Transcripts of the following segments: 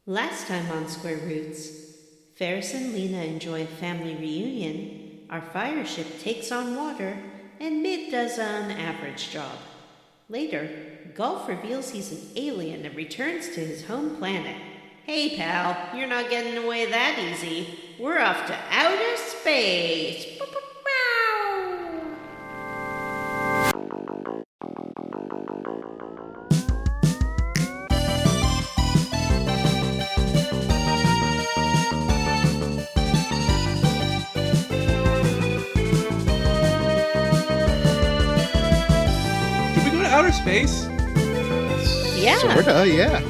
Last time on Square Roots, Ferris and Lena enjoy a family reunion, our fire ship takes on water, and Mid does an average job. Later, Golf reveals he's an alien and returns to his home planet. Hey pal, you're not getting away that easy. We're off to outer space. Outer space? Yeah. Sorta, yeah.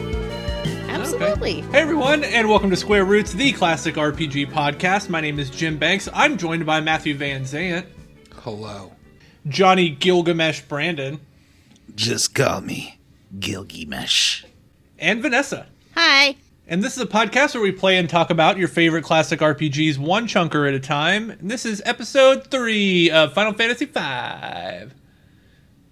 Absolutely. Okay. Hey everyone, and welcome to Square Roots, the classic RPG podcast. My name is Jim Banks. I'm joined by Matthew Van Zant. Hello. Johnny Gilgamesh Brandon. Just call me Gilgamesh. And Vanessa. Hi. And this is a podcast where we play and talk about your favorite classic RPGs one chunker at a time. And this is episode 3 of Final Fantasy V.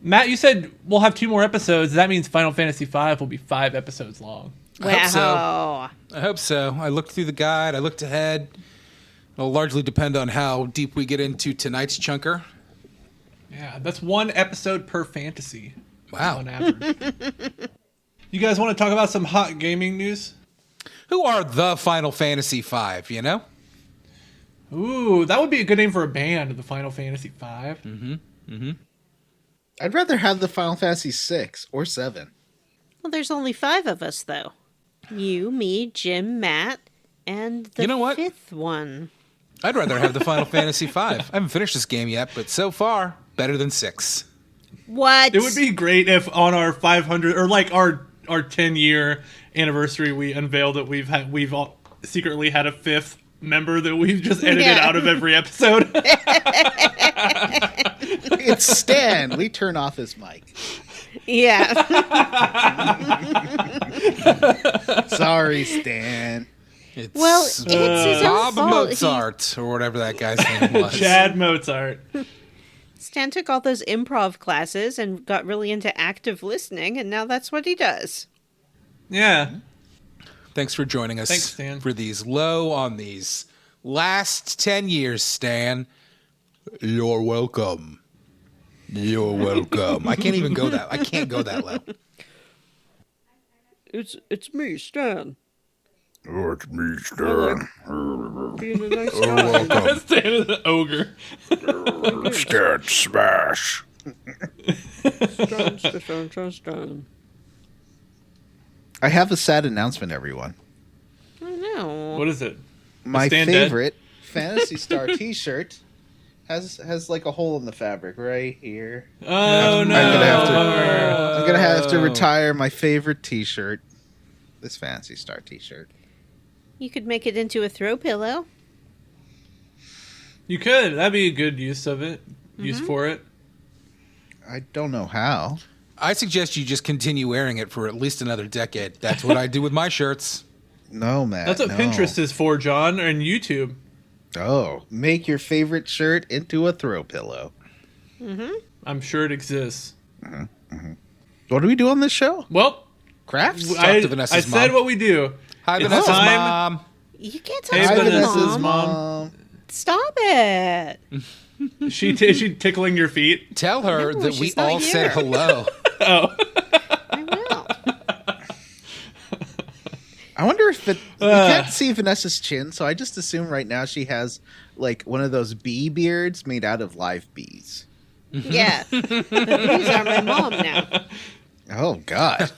Matt, you said we'll have 2 more episodes. That means Final Fantasy V will be 5 episodes long. Wow. I hope so. I looked through the guide. I looked ahead. It'll largely depend on how deep we get into tonight's chunker. Yeah, that's 1 episode per fantasy. Wow. On average. You guys want to talk about some hot gaming news? Who are the Final Fantasy V, you know? Ooh, that would be a good name for a band, the Final Fantasy V. Mm-hmm. Mm-hmm. I'd rather have the Final Fantasy 6 or 7. Well, there's only 5 of us, though. You, me, Jim, Matt, and the You know what? 5th one. I'd rather have the Final Fantasy V. I haven't finished this game yet, but so far, better than 6. What? It would be great if on our 500 or like our 10-year anniversary, we unveiled that we've all secretly had a 5th member that we've just edited out of every episode. It's Stan. We turn off his mic. Yeah. Sorry, Stan. It's, It's his own Bob fault. Mozart, or whatever that guy's name was. Chad Mozart. Stan took all those improv classes and got really into active listening, and now that's what he does. Yeah. Thanks for joining us. Thanks, Stan. For these low on these last 10 years, Stan. You're welcome. You're welcome. I can't even go that. I can't go that low. It's me, Stan. Oh, it's me, Stan. Being a nice You're guy. welcome. Stan is an ogre. Stan smash. Stan. I have a sad announcement, everyone. I know. What is it? My Stan dead? favorite Phantasy Star t-shirt has like a hole in the fabric right here. Oh, no. I'm gonna have to retire my favorite t-shirt. This Phantasy Star t-shirt. You could make it into a throw pillow. You could. That'd be a good use of it. Use for it. I don't know how. I suggest you just continue wearing it for at least another decade. That's what I do with my shirts. No, Matt. That's what no. Pinterest is for, John, and YouTube. Oh, make your favorite shirt into a throw pillow. I'm sure it exists. What do we do on this show? Well, Crafts? Talk to Vanessa's I said mom. what we do. Hi, It's Vanessa's time- mom. You can't talk Hey, to Vanessa's Vanessa's mom. Stop it. Is she tickling your feet? Tell her No, that we she's not all here. said hello. Oh. I will. I wonder if we can't see Vanessa's chin, so I just assume right now she has like one of those bee beards made out of live bees. Yeah. The bees are my mom now. Oh God!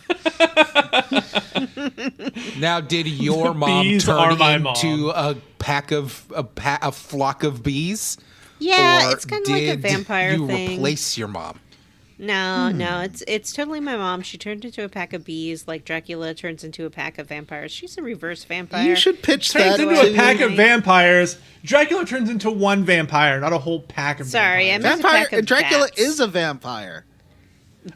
Now, did your mom Bees are turn my into a flock of bees? Yeah, Or it's kind of like a did vampire you thing. replace your mom? No, it's totally my mom. She turned into a pack of bees, like Dracula turns into a pack of vampires. She's a reverse vampire. You should pitch Turns that into a to pack of vampires. Dracula turns into one vampire, not a whole pack of Sorry, I vampires. meant a vampire. pack of Dracula bats. is a vampire.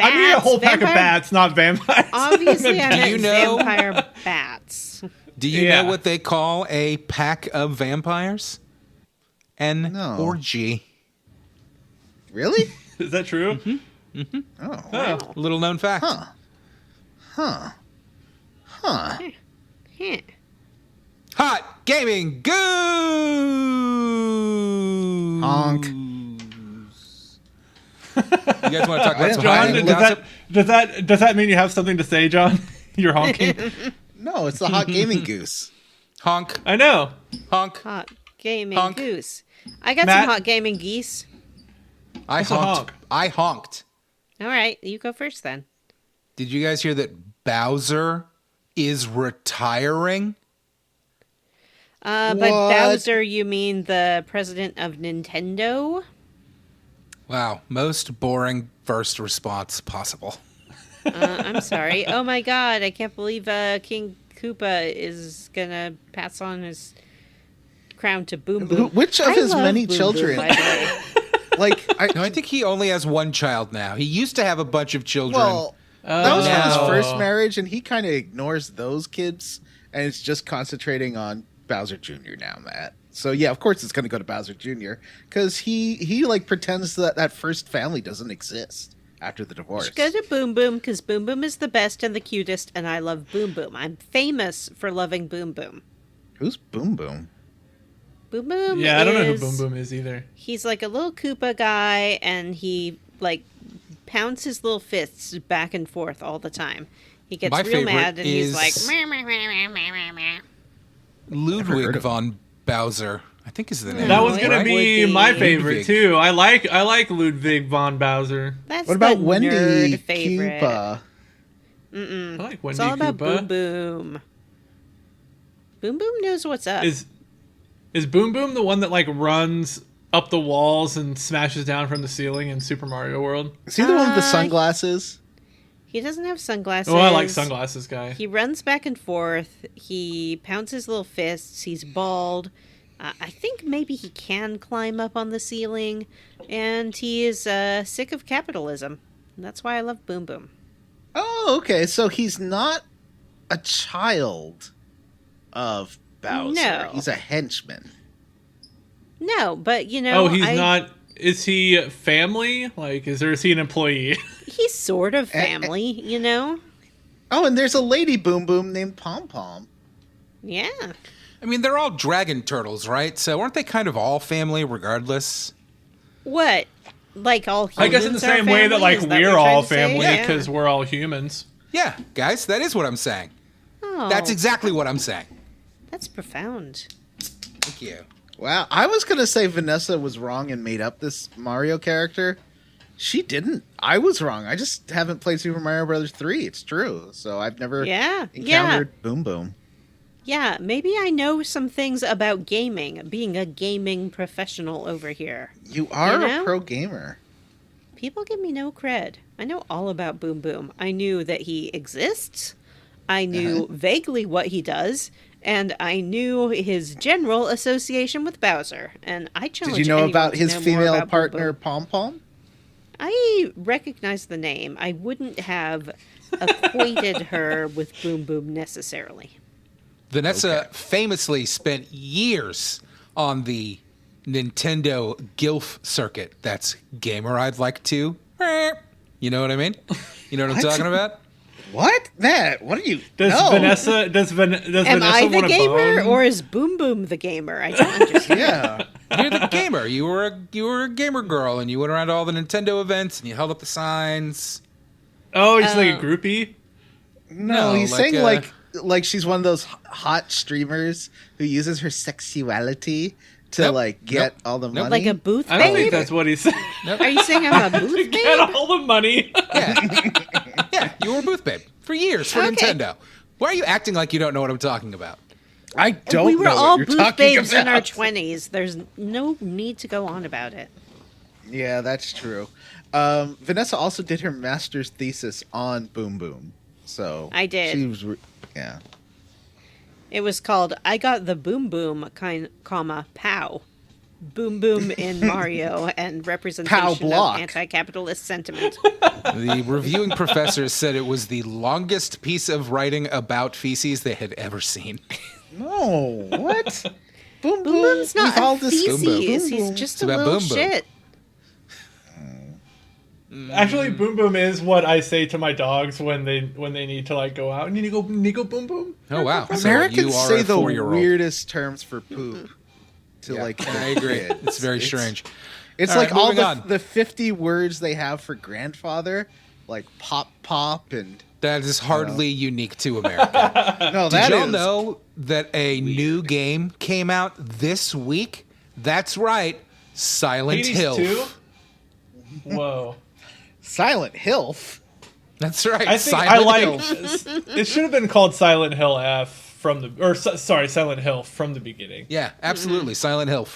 I mean a whole pack of vampire- bats, not vampires. Obviously, I meant you know- vampire bats. Do you Yeah. know what they call a pack of vampires? An No. orgy. Really? Is that true? Oh. Oh. Little known fact. Huh. Heh. Hot Gaming Goose! Honk. You guys want to talk about some hot John, gaming gossip? does that mean you have something to say, John? You're honking. No, it's the Hot Gaming Goose. Honk. I know. Honk. Hot gaming Honk. goose. I got Matt? some hot gaming geese. I What's a honked. honk? I honked. All right, you go first then. Did you guys hear that Bowser is retiring? By What? Bowser, you mean the president of Nintendo? Wow, most boring first response possible. I'm sorry. Oh my god, I can't believe King Koopa is gonna pass on his crown to Boom Boom. Which of I his love many Boom Boom, children? by the way. Like, No, I think he only has one child now. He used to have a bunch of children. well, that was from his No. first marriage, and he kind of ignores those kids, and it's just concentrating on Bowser Jr. now, Matt. So yeah, of course it's going to go to Bowser Jr. because he like pretends that first family doesn't exist after the divorce. Go to Boom Boom because Boom Boom is the best and the cutest, and I love Boom Boom. I'm famous for loving Boom Boom. Who's Boom Boom? Boom Boom. Yeah, I don't know who is- Boom Boom is either. He's like a little Koopa guy, and he like pounds his little fists back and forth all the time. He gets My real favorite mad, and he's is- like, "Meh, meh, meh, meh, meh, meh, meh." Ludwig heard of von Bowser, I think is the name. That was it gonna would be be. my favorite Ludwig. too. I like Ludwig von Bowser. That's What about the Wendy nerd favorite. Koopa? I like Wendy It's all about Koopa. Boom Boom. Boom Boom knows what's up. Is Boom Boom the one that like runs up the walls and smashes down from the ceiling in Super Mario World? Is he the one with the sunglasses? He doesn't have sunglasses. Oh, I like sunglasses guy. He runs back and forth. He pounds his little fists. He's bald. I think maybe he can climb up on the ceiling. And he is sick of capitalism. And that's why I love Boom Boom. Oh, okay. So he's not a child of Bowser. No. He's a henchman. No, but you know. Oh, he's not. Is he family? Like, is he an employee? He's sort of family, you know? Oh, and there's a lady Boom Boom named Pom Pom. Yeah. I mean, they're all dragon turtles, right? So aren't they kind of all family regardless? What? Like all humans I guess in the are same way that family? like Is we're what all you're trying to say? family Yeah. because we're all humans. Yeah, guys, that is what I'm saying. Oh, That's exactly what I'm saying. that's profound. Thank you. Wow, I was gonna say Vanessa was wrong and made up this Mario character. She didn't. I was wrong. I just haven't played Super Mario Brothers 3. It's true. So I've never Yeah. encountered Boom Boom. Yeah, maybe I know some things about gaming, being a gaming professional over here. You are You know? a pro gamer. People give me no cred. I know all about Boom Boom. I knew that he exists. I knew vaguely what he does, and I knew his general association with Bowser. And I challenge Did you know anyone about to his know more female about Boom partner Boom. Pom Pom? I recognize the name. I wouldn't have equated her with Boom Boom necessarily. Vanessa famously spent years on the Nintendo Gilf circuit. That's gamer I'd like to. You know what I mean? You know what I'm What? talking about? What? Matt, what are you? Does no. Vanessa Am I the want a gamer, bone? or is Boom Boom the gamer? I don't understand. Yeah. You're the gamer. You were a gamer girl, and you went around to all the Nintendo events, and you held up the signs. Oh, he's like a groupie. No, No, he's like, saying like she's one of those hot streamers who uses her sexuality to Nope. like get Nope. all the Nope. money. Like a booth I don't babe? think that's what he said. Are you saying I'm a booth Get babe? all the money. Yeah, yeah. You were a booth babe for years for Okay. Nintendo. Why are you acting like you don't know what I'm talking about? I don't We were know all what you're booth talking babes about. in our 20s. There's no need to go on about it. Yeah, that's true. Vanessa also did her master's thesis on Boom Boom. So I did. She was yeah. It was called I Got the Boom Boom, comma, Pow. Boom Boom in Mario and representation block. of anti-capitalist sentiment. The reviewing professor said it was the longest piece of writing about feces they had ever seen. No, what? Boom Boom Boom's not we've all a dis- feces. Boom Boom. He's Boom just It's a about little Boom Boom. shit. Actually, boom boom is what I say to my dogs when they need to like go out. Need to go boom boom. Oh wow! So Americans you are say a the 4-year-old. weirdest terms for poop. To like, I agree. kids. It's very strange. It's All like right, all moving on. the 50 words they have for grandfather, like pop and That is hardly unique to America. no, Did that y'all is know that a new game came out this week? That's right, Silent Hades Hill. 2? Whoa. Silent Hilf. That's right. I think Silent I like. Hill. It should have been called Silent Hill F from the, or sorry, Silent Hill from the beginning. Yeah, absolutely. Silent Hill.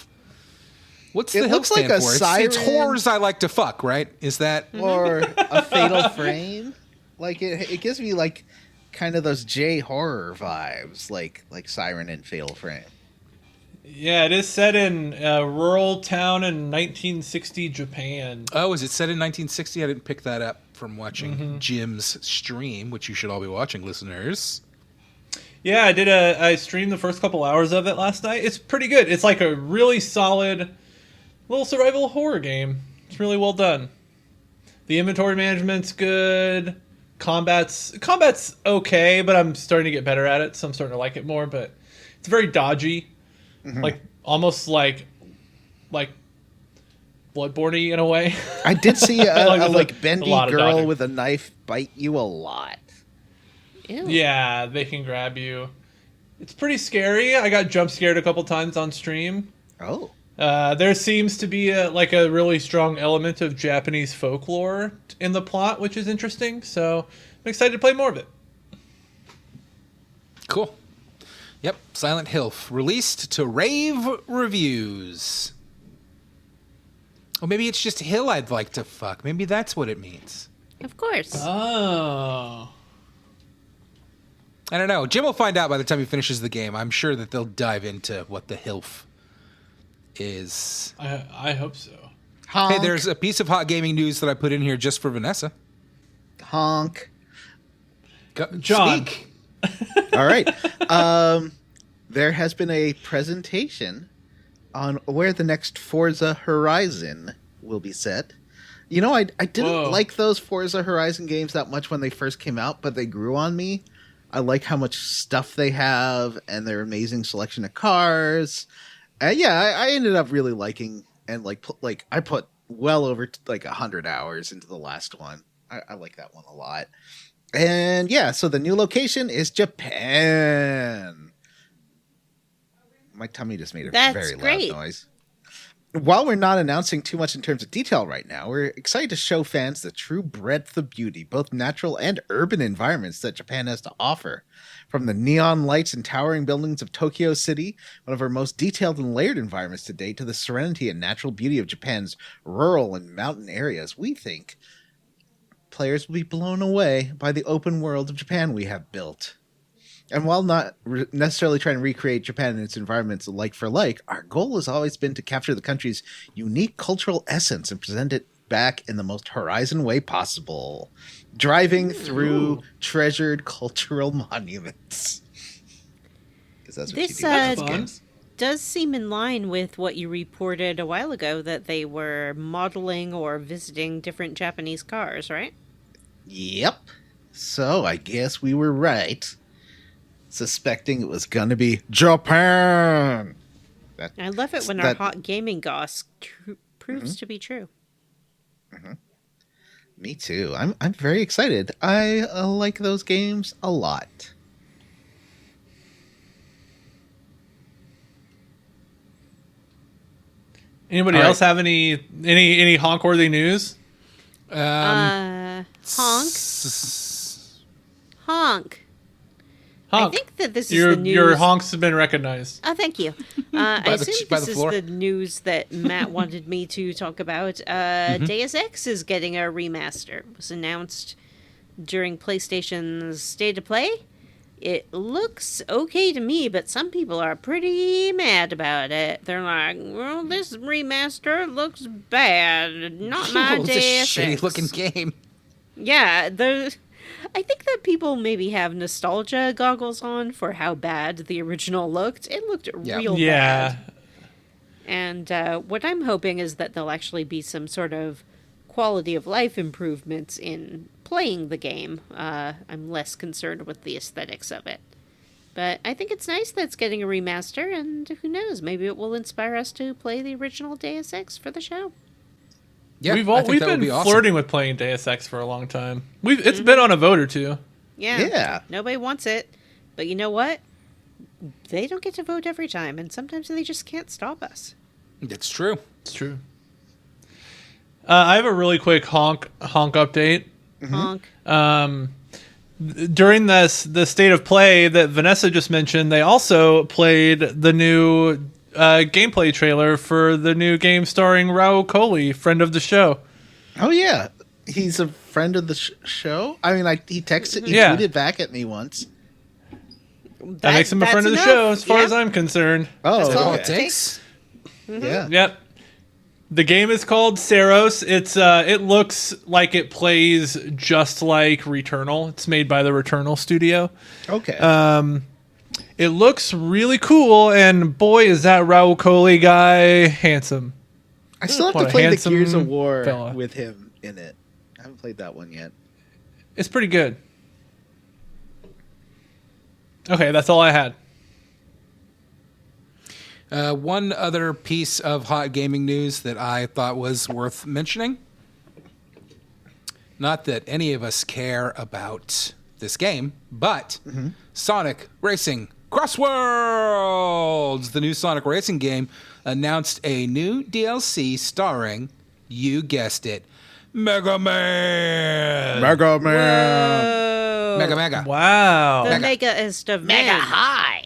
What's It the Hill looks like stand a for? It's siren. horrors I like to fuck, right? Is that? Or a fatal frame. Like it gives me like kind of those J horror vibes, like Siren and Fatal Frame. Yeah, it is set in a rural town in 1960 Japan. Oh, is it set in 1960? I didn't pick that up from watching Jim's stream, which you should all be watching, listeners. Yeah, I streamed the first couple hours of it last night. It's pretty good. It's like a really solid little survival horror game. It's really well done. The inventory management's good. Combat's okay, but I'm starting to get better at it, so I'm starting to like it more, but it's very dodgy. Like almost like Bloodborne-y in a way. I did see a With bendy a lot of girl dodging. with a knife bite you a lot. Ew. Yeah, they can grab you. It's pretty scary. I got jump scared a couple times on stream. Oh. There seems to be a really strong element of Japanese folklore in the plot, which is interesting. So I'm excited to play more of it. Cool. Yep, Silent Hill, released to rave reviews. Or maybe it's just Hill I'd like to fuck. Maybe that's what it means. Of course. Oh. I don't know. Jim will find out by the time he finishes the game. I'm sure that they'll dive into what the Hilf is. I hope so. Honk. Hey, there's a piece of hot gaming news that I put in here just for Vanessa. Honk. John. Speak. All right. There has been a presentation on where the next Forza Horizon will be set. You know, I didn't Whoa. like those Forza Horizon games that much when they first came out, but they grew on me. I like how much stuff they have and their amazing selection of cars. I ended up really liking and I put well over 100 hours into the last one. I like that one a lot. And yeah, so the new location is Japan. My tummy just made a That's very great. loud noise. While we're not announcing too much in terms of detail right now, we're excited to show fans the true breadth of beauty, both natural and urban environments that Japan has to offer. From the neon lights and towering buildings of Tokyo City, one of our most detailed and layered environments to date, to the serenity and natural beauty of Japan's rural and mountain areas, we think players will be blown away by the open world of Japan we have built. And while not necessarily trying to recreate Japan and its environments like for like, our goal has always been to capture the country's unique cultural essence and present it back in the most Horizon way possible, driving through treasured cultural monuments. Because that's what This, you do with That's these fun. games. Does seem in line with what you reported a while ago, that they were modeling or visiting different Japanese cars, right? Yep. So I guess we were right, suspecting it was going to be Japan. I love it when our hot gaming goss proves to be true. Me too. I'm very excited. I like those games a lot. Anybody All else have any honk-worthy news? Honk. Honk. I Honk. think that this is Your the news. your honks have been recognized. Oh, thank you. I the- assume by this the is floor. the news that Matt wanted me to talk about. Deus Ex is getting a remaster. It was announced during PlayStation's State of Play. It looks okay to me, but some people are pretty mad about it. They're like, well, this remaster looks bad. Not my Oh, it's a Deus Ex. shitty looking game. Yeah, I think that people maybe have nostalgia goggles on for how bad the original looked. It looked real Yeah. bad. And what I'm hoping is that there'll actually be some sort of quality of life improvements in playing the game. I'm less concerned with the aesthetics of it. But I think it's nice that it's getting a remaster, and who knows, maybe it will inspire us to play the original Deus Ex for the show. Yeah, we've I think we've that would been be awesome. flirting with playing Deus Ex for a long time. It's been on a vote or two. Yeah. Nobody wants it. But you know what? They don't get to vote every time, and sometimes they just can't stop us. It's true. It's true. I have a really quick honk update. Honk. During the state of play that Vanessa just mentioned, they also played the new gameplay trailer for the new game starring Raul Coley, friend of the show. Oh yeah, he's a friend of the show. I mean, he tweeted back at me once. That makes him a friend of the show, as far as I'm concerned. Oh, That's all okay. it takes. Yeah. Yep. The game is called Saros. It looks like it plays just like Returnal. It's made by the Returnal studio. Okay. It looks really cool, and boy, is that Raul Coley guy handsome. I still have What to a play the handsome Gears of War fella. with him in it. I haven't played that one yet. It's pretty good. Okay, that's all I had. One other piece of hot gaming news that I thought was worth mentioning. Not that any of us care about this game, but Sonic Racing Crossworlds, the new Sonic Racing game, announced a new DLC starring, you guessed it, Mega Man. Mega Man. Whoa. Mega. Wow. The megaest of men. Mega high.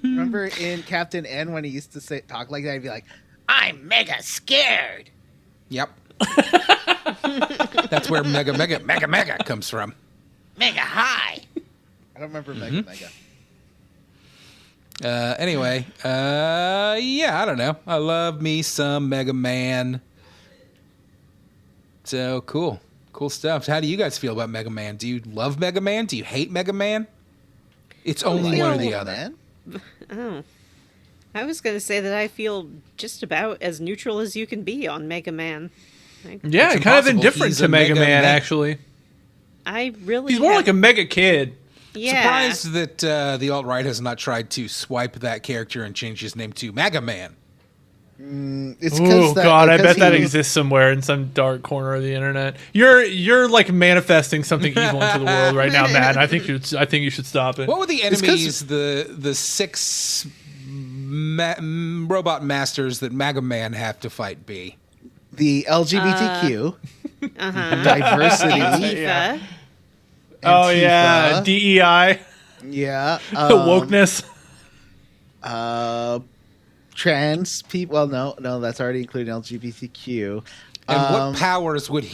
Remember in Captain N when he used to talk like that? He'd be like, I'm mega scared. Yep. That's where Mega comes from. Mega high. I don't remember Mega. Anyway, yeah, I don't know. I love me some Mega Man. So cool stuff. How do you guys feel about Mega Man? Do you love Mega Man? Do you hate Mega Man? It's only one or the other. Man. Oh. I was going to say that I feel just about as neutral as you can be on Mega Man. Yeah, It's kind of impossible. indifferent He's to a Mega Mega Man, Man. actually. I really He's more like a mega kid. Yeah. Surprised that the alt-right has not tried to swipe that character and change his name to Mega Man. It's Oh that, God, I because bet that he- exists somewhere in some dark corner of the internet. You're like manifesting something evil into the world right now, Matt. And I think you should stop it. What would the 'cause- enemies, the six robot masters that Mega Man have to fight be? The LGBTQ, Uh-huh. diversity, Tifa. Oh yeah, Antifa. DEI, yeah, wokeness. trans people. Well, no, that's already including LGBTQ. And what Um, powers would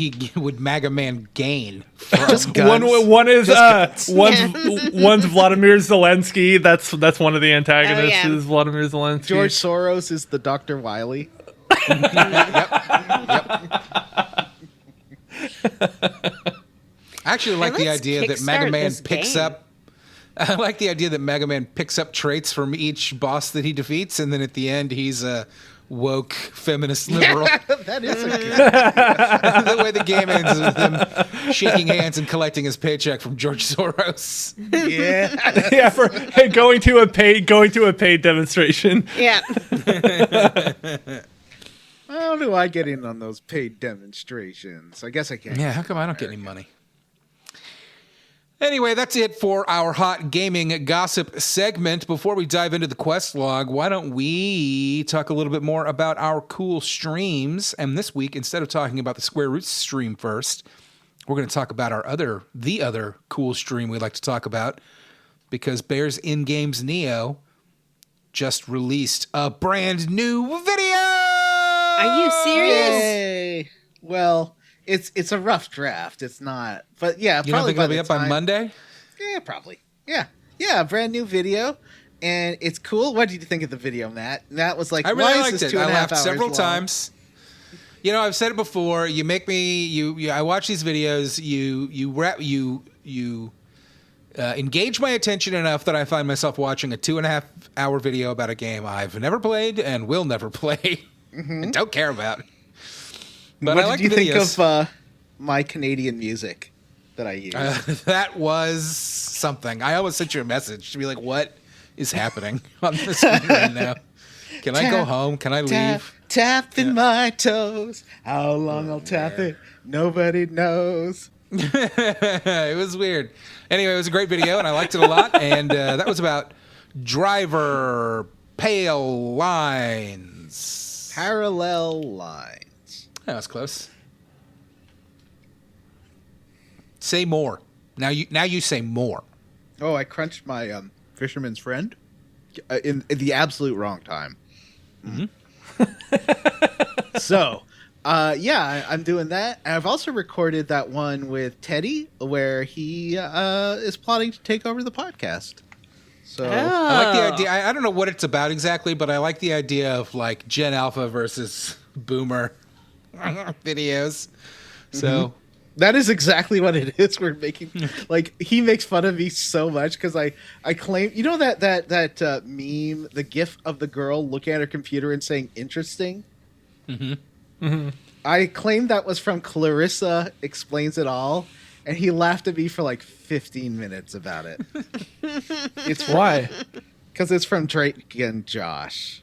Mega Man gain from? Just guns. One is Just one's Vladimir Zelensky. That's one of the antagonists. Oh, yeah. Is Vladimir Zelensky. George Soros is the Dr. Wily. I actually like the let's idea that Mega kickstart Man this picks game. up. I like the idea that Mega Man picks up traits from each boss that he defeats, and then at the end he's a woke feminist liberal. That is a good. The way the game ends is with him shaking hands and collecting his paycheck from George Soros. Yeah. Yeah, for going to a paid demonstration. Yeah. How do I get in on those paid demonstrations? I guess I can. Yeah, how come I don't get any money? Anyway, that's it for our hot gaming gossip segment. Before we dive into the quest log, why don't we talk a little bit more about our cool streams? And this week, instead of talking about the Square Roots stream first, we're going to talk about the other cool stream we like to talk about, because Bears in Games Neo just released a brand new video. Are you serious? Yay. Well, it's a rough draft. It's not, but yeah, You don't probably think by it'll be the up on time- Monday? Yeah, probably. Yeah, brand new video, and it's cool. What did you think of the video, Matt? Matt was like, I really "Why liked is this it. 2.5 I laughed hours several long?" times. You know, I've said it before. You make me. I watch these videos. You engage my attention enough that I find myself watching a 2.5 hour video about a game I've never played and will never play and don't care about. But What I like did you the think videos. of my Canadian music that I used? That was something. I almost sent you a message to be like, what is happening on the screen right now? Can I go home? Can I leave? Tapping my toes. How long I'll tap it, nobody knows. It was weird. Anyway, it was a great video, and I liked it a lot. And that was about driver pale lines. Parallel lines. That was close. Say more. Now you say more. Oh, I crunched my fisherman's friend in the absolute wrong time. Mm-hmm. So, yeah, I'm doing that. And I've also recorded that one with Teddy where he is plotting to take over the podcast. So, I like the idea. I don't know what it's about exactly, but I like the idea of like Gen Alpha versus Boomer videos. So that is exactly what it is. We're making like he makes fun of me so much because I claim that meme, the gif of the girl looking at her computer and saying interesting. I claimed that was from Clarissa Explains It All, and he laughed at me for like 15 minutes about it. It's Why? Because it's from Drake and Josh.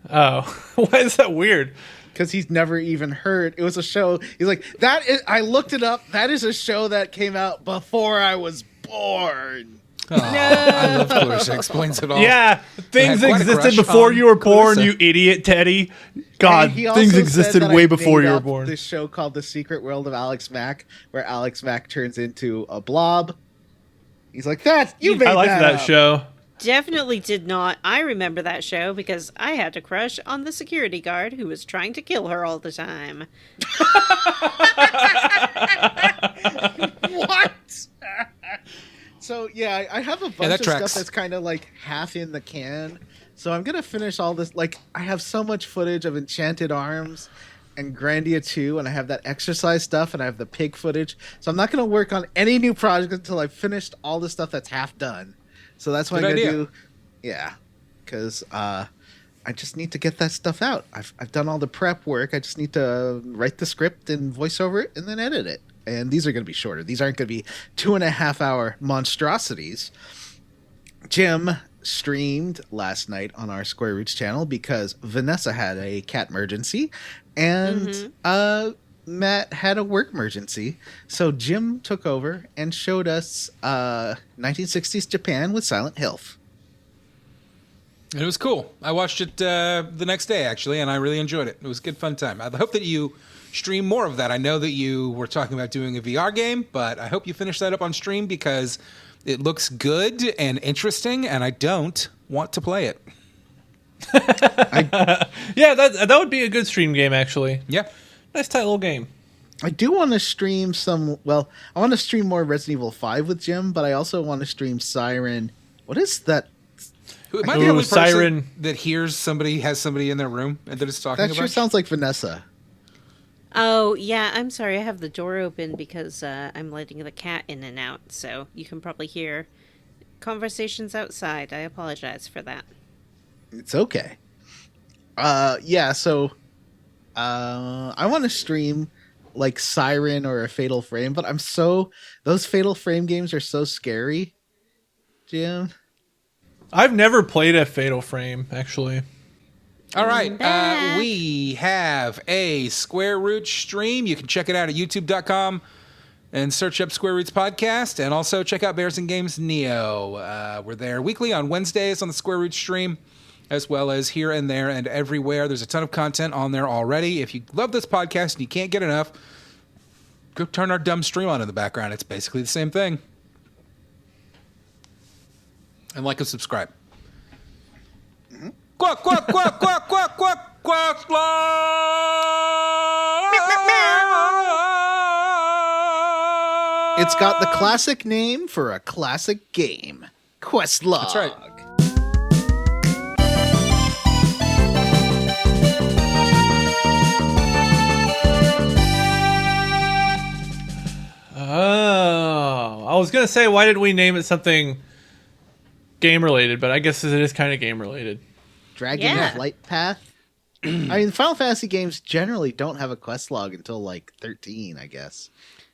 Oh, why is that weird? Because he's never even heard. It was a show. He's like, that is, I looked it up. That is a show that came out before I was born. oh, I love Clarissa Explains It All. Yeah, things I had quite a existed crush before on you were born, Clarissa. you idiot, Teddy. God, And he also things said existed that way I before made you were up born. This show called The Secret World of Alex Mack, where Alex Mack turns into a blob. He's like, that you made I liked that up. show. Definitely did not. I remember that show because I had a crush on the security guard who was trying to kill her all the time. What? So yeah, I have a bunch that of tracks. stuff that's kind of like half in the can. So I'm gonna finish all this. Like I have so much footage of Enchanted Arms and Grandia 2, and I have that exercise stuff, and I have the pig footage. So I'm not gonna work on any new projects until I've finished all the stuff that's half done. So that's what Good I'm gonna idea. do. Yeah, because I just need to get that stuff out. I've done all the prep work. I just need to write the script and voice over it, and then edit it. And these are going to be shorter. These aren't going to be 2.5 hour monstrosities. Jim streamed last night on our Square Roots channel because Vanessa had a cat emergency, and Matt had a work emergency. So Jim took over and showed us 1960s Japan with Silent Hilf. It was cool. I watched it the next day, actually, and I really enjoyed it. It was a good, fun time. I hope that you stream more of that. I know that you were talking about doing a VR game, but I hope you finish that up on stream because it looks good and interesting, and I don't want to play it. Yeah, that would be a good stream game, actually. Yeah. Nice tight little game. I do want to stream some. Well, I want to stream more Resident Evil 5 with Jim, but I also want to stream Siren. What is that? Am I the only person Siren. that hears somebody has somebody in their room and that is talking That about? sure sounds like Vanessa. Oh, yeah, I'm sorry. I have the door open because I'm letting the cat in and out, so you can probably hear conversations outside. I apologize for that. It's okay. Yeah, so I want to stream like Siren or a Fatal Frame, but those Fatal Frame games are so scary, Jim. I've never played a Fatal Frame, actually. All right. Back. We have a Square Roots stream. You can check it out at youtube.com and search up Square Roots Podcast. And also check out Bears and Games Neo. We're there weekly on Wednesdays on the Square Roots stream, as well as here and there and everywhere. There's a ton of content on there already. If you love this podcast and you can't get enough, go turn our dumb stream on in the background. It's basically the same thing. And like and subscribe. Quack, quack, quack, quack, quack, quack, quack, It's got the classic name for a classic game, Questlog. That's right. Oh, I was gonna say, why didn't we name it something game related? But I guess it is kind of game related. Dragon Yeah. Flight Path. I mean, Final Fantasy games generally don't have a quest log until like 13, I guess.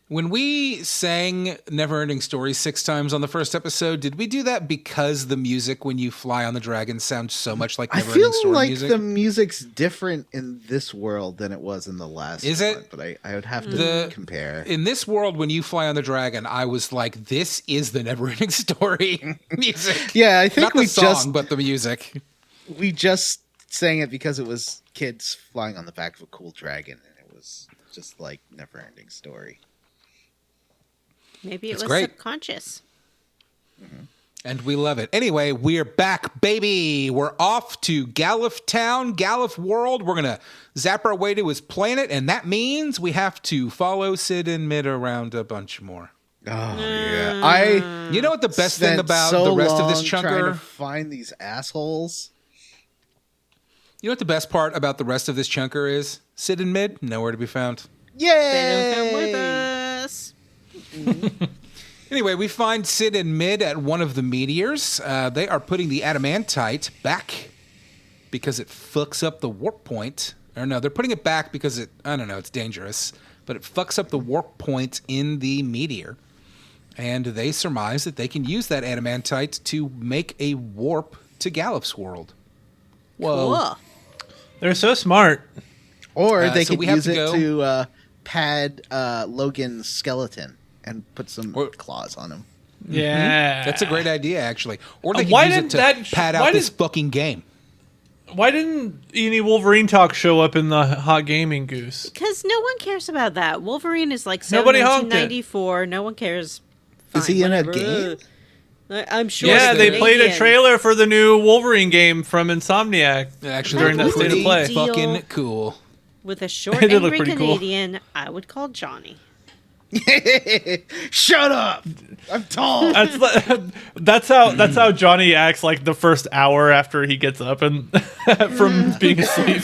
When we sang Neverending Story 6 times on the first episode, did we do that because the music when you fly on the dragon sounds so much like I Neverending feel Story like music? the music's different in this world than it was in the last Is one, it? but I would have to compare. In this world, when you fly on the dragon, I was like, this is the Neverending Story music. Yeah, I think Not the song, but the music. we just sang it because it was kids flying on the back of a cool dragon, and it was just like Never-Ending Story. Maybe it It's was great. subconscious. And we love it. Anyway, we're back, baby. We're off to Galuf Town, Galuf World. We're going to zap our way to his planet, and that means we have to follow Sid and Mid around a bunch more. Oh yeah, I You know what the best thing spent about so the rest of this long trying chunker? to find these assholes. You know what the best part about the rest of this chunker is? Sid and Mid, nowhere to be found. They don't come with Yay! us. Anyway, we find Sid and Mid at one of the meteors. They are putting the adamantite back because it fucks up the warp point. Or no, they're putting it back because it's dangerous. But it fucks up the warp point in the meteor. And they surmise that they can use that adamantite to make a warp to Galuf's world. Whoa. Cool. They're so smart. Or they so could we have use to it go- to pad Logan's skeleton and put some claws on him. Yeah. That's a great idea, actually. Or they Why can use it didn't to that- pad why out this did- fucking game. Why didn't any Wolverine talk show up in the Hot Gaming Goose? Because no one cares about that. Wolverine is like so Nobody honked it. 1994. No one cares. Is he in a whatever. game? I'm sure. Yeah, it's they played a Canadian. trailer for the new Wolverine game from Insomniac. Actually, During they're that state of pretty play. fucking cool. With a short, It did look angry pretty cool. Canadian, I would call Johnny. Shut up! I'm tall. That's how Johnny acts like the first hour after he gets up and from being asleep.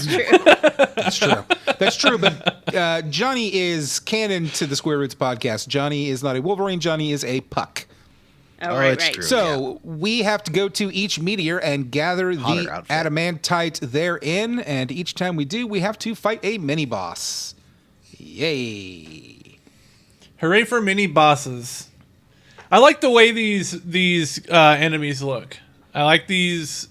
That's true. That's true. But Johnny is canon to the Square Roots podcast. Johnny is not a Wolverine. Johnny is a Puck. Oh, Oh, right, it's right. true. So we have to go to each meteor and gather Hotter the outfit. adamantite therein. And each time we do, we have to fight a mini boss. Yay! Hooray for mini bosses! I like the way these enemies look. I like these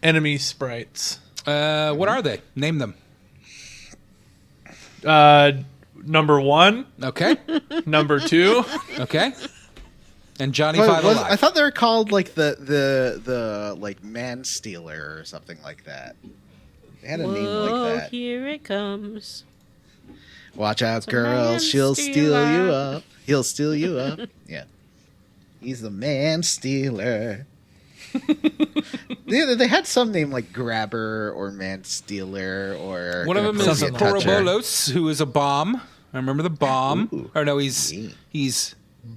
enemy sprites. What are they? Name them. Number 1, Okay. number 2. Okay. And Johnny What Five was- Alive. I thought they were called like the like man stealer or something like that. They had a name Whoa, like that. here it comes. Watch out, a girls! man She'll steal you stealer. up. He'll steal you up. Yeah, he's the man stealer. they had some name like grabber or man stealer or One of them is Something like that. Porobolos, who is a bomb. I remember the bomb. Ooh. Or no, he's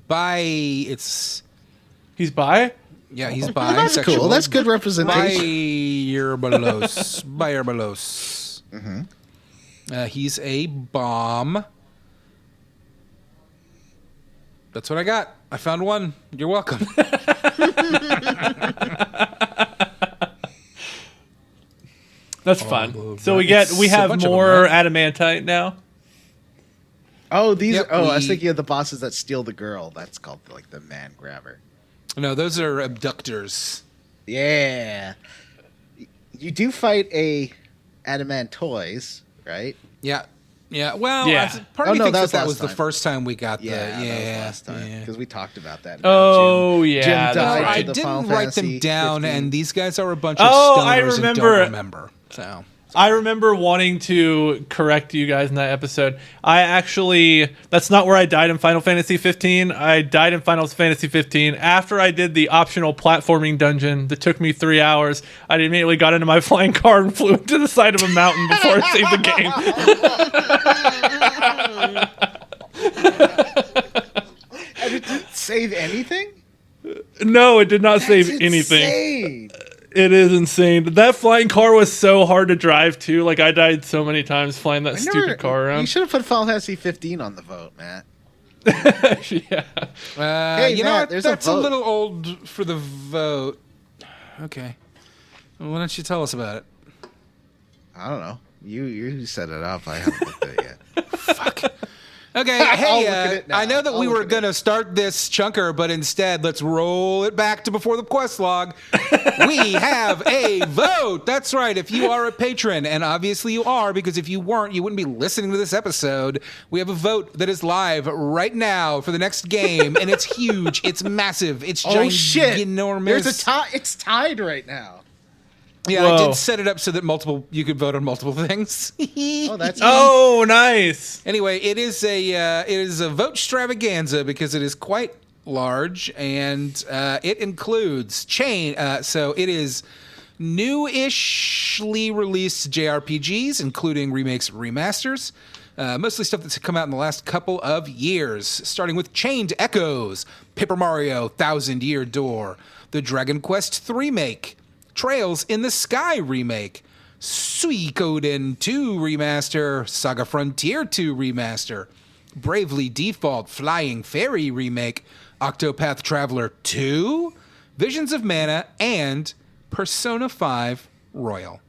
bi. It's He's bi? yeah, he's Oh, that's bisexual. cool. That's good representation. Bayerbalos. Bayerbalos. He's a bomb. That's what I got. I found one. You're welcome. That's fun. right. So we It's a have bunch of them, more right? adamantite now. Oh, these. Yep, I was we- thinking of the bosses that steal the girl. That's called like the man grabber. No, those are abductors. Yeah. You do fight a adamant toys, right? Yeah. Yeah. Well, Yeah. part of me Oh, no, thinks that was that last was the time. first time we got Yeah, the. that was Yeah. last time yeah. because we talked about that. Oh, yeah, Jim that's died right. I to the didn't Final write them Fantasy down, 15. and these guys are a bunch of Oh, stoners I and remember. don't remember. So I remember wanting to correct you guys in that episode. That's not where I died in Final Fantasy 15. I died in Final Fantasy 15 after I did the optional platforming dungeon that took me 3 hours. I immediately got into my flying car and flew into the side of a mountain before I saved the game. And it didn't save anything. No, it did not save That's anything. insane. It is insane. That flying car was so hard to drive too. Like I died so many times flying that stupid car You around. should have put Final Fantasy 15 on the vote, Matt. Yeah. Hey, you know Matt, what? there's That's a a vote. little old for the vote. Okay. Well, why don't you tell us about it? I don't know. You set it up. I haven't looked at it yet. Fuck. Okay, I'll hey, look at it now. I know that I'll we look were at it. going to start this chunker, but instead, let's roll it back to before the quest log. We have a vote. That's right. If you are a patron, and obviously you are, because if you weren't, you wouldn't be listening to this episode. We have a vote that is live right now for the next game, and it's huge. It's massive. It's Oh shit! ginormous. There's a tie. It's tied right now. Yeah, I Whoa. did set it up so that you could vote on multiple things. Oh, that's Oh, nice. Anyway, it is a vote extravaganza because it is quite large, and it includes so it is new-ishly released JRPGs, including remakes and remasters. Mostly stuff that's come out in the last couple of years, starting with Chained Echoes, Paper Mario 1000-Year Door, the Dragon Quest III remake, Trails in the Sky remake, Suikoden 2 remaster, Saga Frontier 2 remaster, Bravely Default Flying Fairy remake, Octopath Traveler 2, Visions of Mana, and Persona 5 Royal.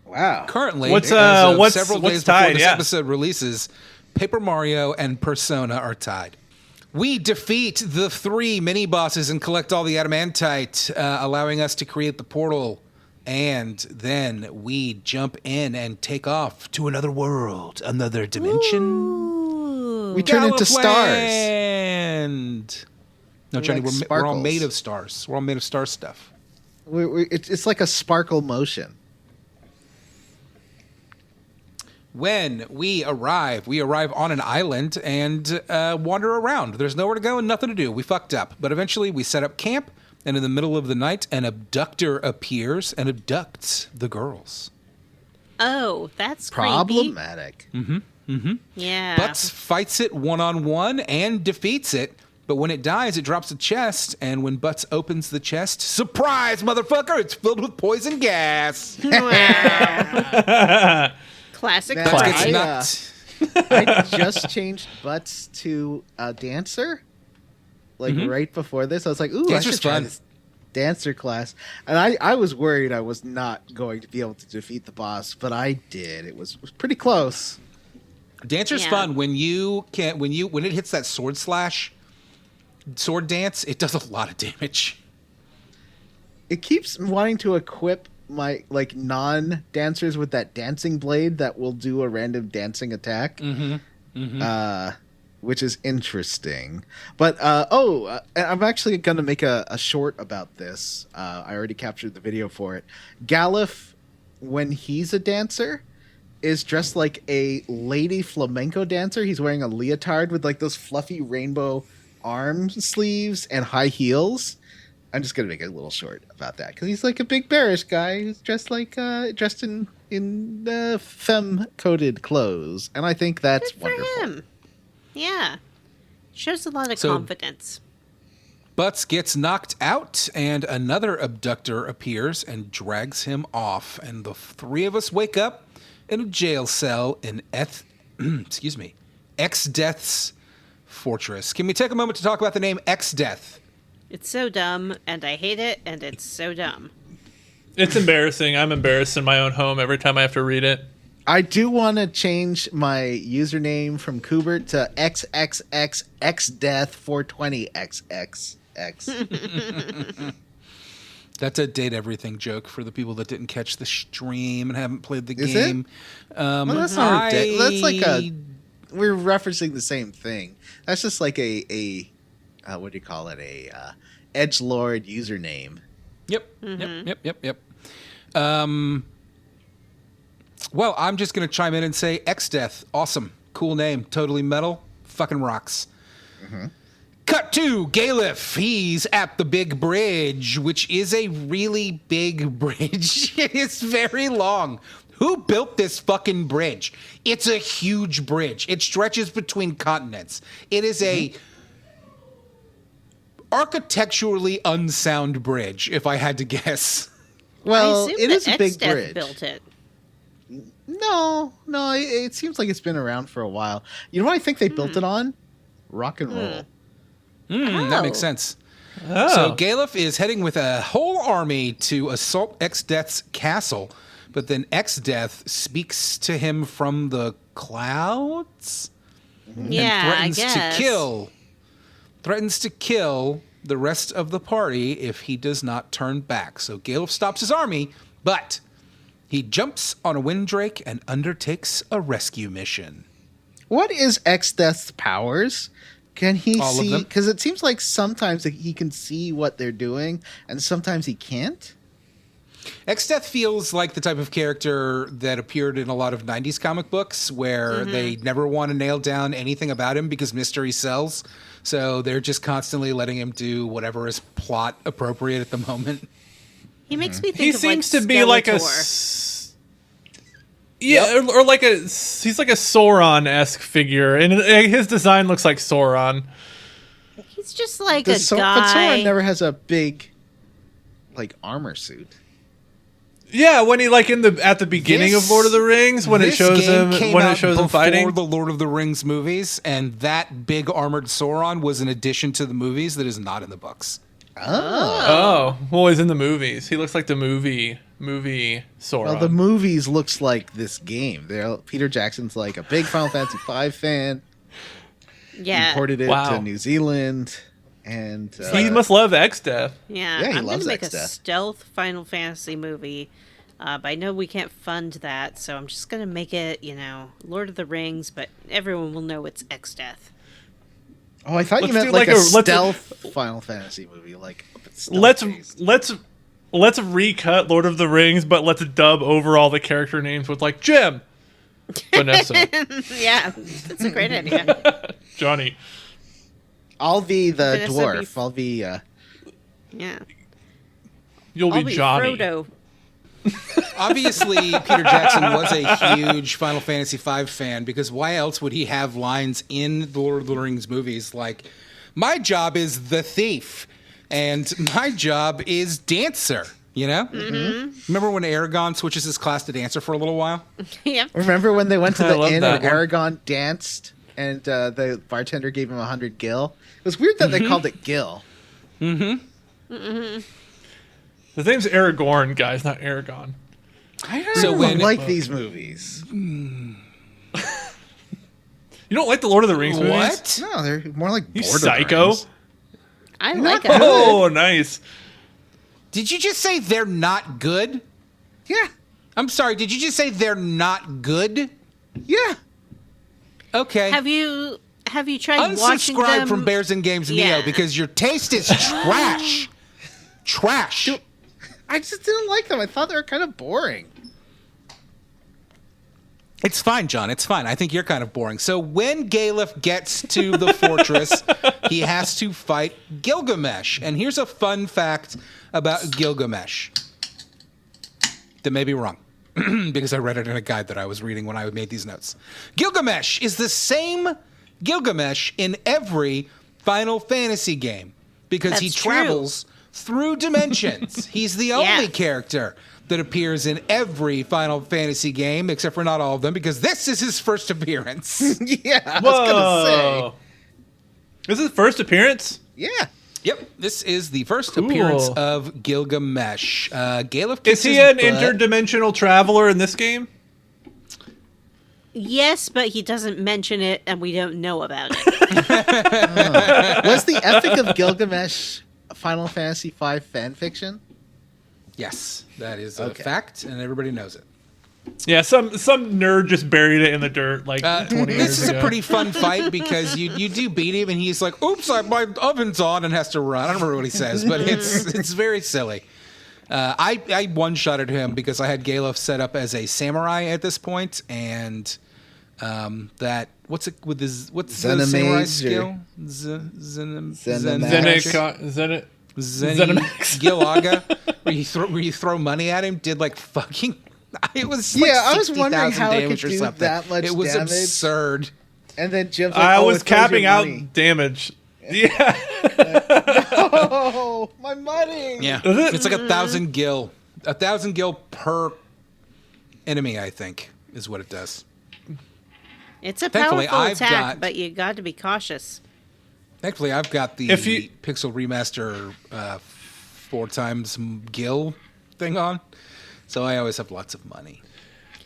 wow. Currently, What's as of what's several what's days before tied? this Yeah. episode releases, Paper Mario and Persona are tied. We defeat the 3 mini-bosses and collect all the adamantite, allowing us to create the portal. And then we jump in and take off to another world, another dimension. We turn into stars. Gallifland. No, Johnny, like we're all sparkles. made of stars. We're all made of star stuff. It's like a sparkle motion. When we arrive on an island and wander around. There's nowhere to go and nothing to do. We fucked up. But eventually we set up camp, and in the middle of the night, an abductor appears and abducts the girls. Oh, that's creepy. Problematic. Yeah. Butts fights it one-on-one and defeats it. But when it dies, it drops a chest, and when Butts opens the chest, surprise, motherfucker, it's filled with poison gas. Wow. Classic. Now, Butts Butts. gets I, knocked. I just changed Butts to a dancer. Like right before this, I was like, "Ooh, Dancer's I should try fun. this dancer class." And I was worried I was not going to be able to defeat the boss, but I did. It was pretty close. Dancer's Yeah. fun when it hits that sword dance, it does a lot of damage. It keeps wanting to equip my like non-dancers with that dancing blade that will do a random dancing attack. Which is interesting. But I'm actually going to make a short about this. I already captured the video for it. Galuf, when he's a dancer, is dressed like a lady flamenco dancer. He's wearing a leotard with like those fluffy rainbow arm sleeves and high heels. I'm just going to make a little short about that because he's like a big bearish guy who's dressed in femme-coded clothes. And I think that's Good for wonderful. him. Yeah. Shows a lot of So- confidence. Butts gets knocked out, and another abductor appears and drags him off. And the 3 of us wake up in a jail cell in X-Death's fortress. Can we take a moment to talk about the name X-Death? It's so dumb, and I hate it, and it's so dumb. It's embarrassing. I'm embarrassed in my own home every time I have to read it. I do want to change my username from Kubert to XXXXdeath420XXX. That's a date everything joke for the people that didn't catch the stream and haven't played the Is game. Well, that's not that's like we're referencing the same thing. That's just like a what do you call it? A edgelord username. Yep. Well, I'm just going to chime in and say X-Death. Awesome. Cool name. Totally metal. Fucking rocks. Cut to Galuf. He's at the big bridge, which is a really big bridge. It's very long. Who built this fucking bridge? It's a huge bridge. It stretches between continents. It is a architecturally unsound bridge, if I had to guess. Well, I assume it is a big X-Death bridge. built it. No, it seems like it's been around for a while. You know what I think they built it on? Rock and roll. That makes Oh. sense. Oh. So Galuf is heading with a whole army to assault X-Death's castle, but then X-Death speaks to him from the clouds Yeah, I and guess. threatens to kill the rest of the party if he does not turn back. So Galuf stops his army, but he jumps on a Windrake and undertakes a rescue mission. What is X-Death's powers? Can he All of see? them. Because it seems like sometimes he can see what they're doing, and sometimes he can't. X-Death feels like the type of character that appeared in a lot of 90s comic books where they never want to nail down anything about him because mystery sells. So they're just constantly letting him do whatever is plot appropriate at the moment. He makes me think He of seems like to be like a or like a he's like a Sauron-esque figure, and his design looks like Sauron. He's just like But a Sauron guy. never has a big, like, armor suit. Yeah, when he like at the beginning of Lord of the Rings, when it This shows game him came when it out shows him before fighting. the Lord of the Rings movies, and that big armored Sauron was an addition to the movies that is not in the books. Oh, well, he's in the movies. He looks like the movie Sauron. Well, the movies looks like this game. Peter Jackson's like a big Final Fantasy V fan. Yeah. Imported it Wow. to New Zealand, and He must love X-Death. Yeah, Yeah, he I'm loves gonna make a X-Death. stealth Final Fantasy movie, but I know we can't fund that, so I'm just gonna make it, Lord of the Rings, but everyone will know it's X-Death. Oh, I thought you Let's meant do like like a a- let's- stealth Final Fantasy movie, like Let's stealth-based. let's recut Lord of the Rings, but let's dub over all the character names with like Jim, Vanessa, Yeah, that's a great idea. Johnny. I'll be the Vanessa dwarf. be- I'll be Yeah, You'll I'll be be Johnny. Frodo. Obviously, Peter Jackson was a huge Final Fantasy V fan because why else would he have lines in the Lord of the Rings movies like, my job is the thief and my job is dancer, you know? Mm-hmm. Remember when Aragorn switches his class to dancer for a little while? Yep. Remember when they went to I the love inn that and one. Aragon danced and the bartender gave him 100 gil? It was weird that they called it gil. His name's Aragorn, guys, not Aragon. I don't So when- like these movies. You don't like the Lord of the Rings movies? What? No, they're more like You Lord of the psycho. Rings. I They're like not it. Oh, nice. Did you just say they're not good? Yeah, I'm sorry, did you just say they're not good? yeah. Okay. Have you tried watching Unsubscribe them? from Bears and Games Neo Yeah. because your taste is trash. Trash. I just didn't like them. I thought they were kind of boring. It's fine, John. It's fine. I think you're kind of boring. So when Galuf gets to the fortress, he has to fight Gilgamesh. And here's a fun fact about Gilgamesh that may be wrong because I read it in a guide that I was reading when I made these notes. Gilgamesh is the same Gilgamesh in every Final Fantasy game because he That's true. travels through dimensions. He's the only Yeah. character that appears in every Final Fantasy game, except for not all of them, because this is his first appearance. Yeah, I was gonna say. Whoa. This is his first appearance? Yeah. Yep, this is the first Cool. appearance of Gilgamesh. Galuf Is kicks he his an butt. interdimensional traveler in this game? Yes, but he doesn't mention it, and we don't know about it. Was the Epic of Gilgamesh a Final Fantasy V fan fiction? Yes, that is a Okay. fact, and everybody knows it. Yeah, some nerd just buried it in the dirt like 20 years This is ago. a pretty fun fight because you do beat him, and he's like, "Oops, my oven's on," and has to run. I don't remember what he says, but it's very silly. I one-shotted him because I had Galuf set up as a samurai at this point, and that what's it with his what's the Zenimage samurai or- skill? Zenimax. Zenimax. Gilaga, where you throw money at him, did like fucking. It was like Yeah, I was wondering 60,000 how it damage could or do something. that much It was damage. absurd. And then Jim's like, I oh, was it throws your capping out money. damage. Yeah. Oh, my money. Yeah, Is it? it's like 1,000 gil. 1,000 gil per enemy, I think, is what it does. It's a Thankfully, powerful I've attack, got- but you got to be cautious. Thankfully, I've got the If you- Pixel Remaster 4 times gil thing on. So I always have lots of money.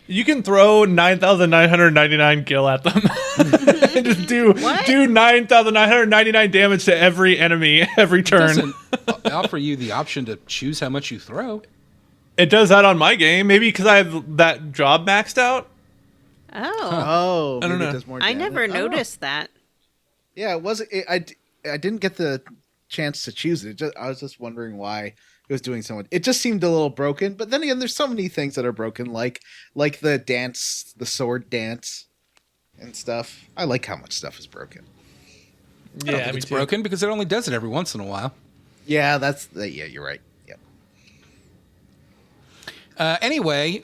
You can throw 9,999 gil at them. And just do 9,999 damage to every enemy every It turn. doesn't offer you the option to choose how much you throw. It does that on my game. Maybe because I have that job maxed out. Oh, Oh, I don't maybe know. it does more I damage. never don't know. noticed that. Yeah, it wasn't. I didn't get the chance to choose it. I was just wondering why it was doing so much. It just seemed a little broken. But then again, there's so many things that are broken, like the dance, the sword dance, and stuff. I like how much stuff is broken. I don't think it's broken because it only does it every once in a while. Yeah, yeah, you're right. Yep. Anyway,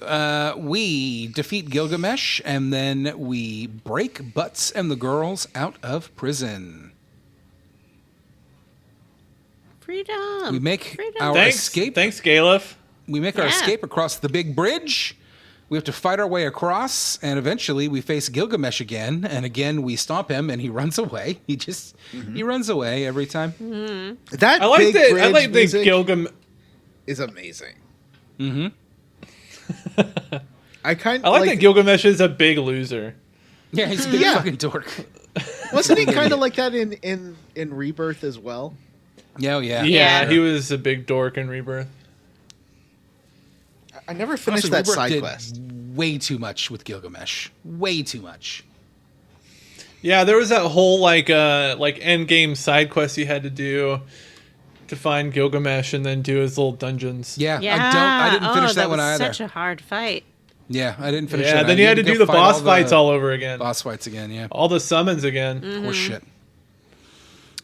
we defeat Gilgamesh, and then we break Butts and the girls out of prison. Freedom. We make Freedom. our escape. Thanks, Galuf. We make our Yeah. escape across the big bridge. We have to fight our way across, and eventually we face Gilgamesh again, and again we stomp him, and he runs away. He runs away every time. That I like big that. I bridge like the music Gilgamesh. is amazing. Mm-hmm. I kind I like that Gilgamesh is a big loser. Yeah, he's a big Yeah. fucking dork. Wasn't he kind of like that in Rebirth as well? Yeah, oh, yeah. Yeah, he was a big dork in Rebirth. I never finished Honestly, that Rebirth side did quest. way too much with Gilgamesh. Way too much. Yeah, there was that whole like end game side quest you had to do to find Gilgamesh and then do his little dungeons. Yeah, Yeah. I didn't finish that was one either. Such a hard fight. Yeah, I didn't finish Yeah, that. then I you had to go do the fight boss all the fights all over again. Boss fights again, yeah. All the summons again. Horse shit.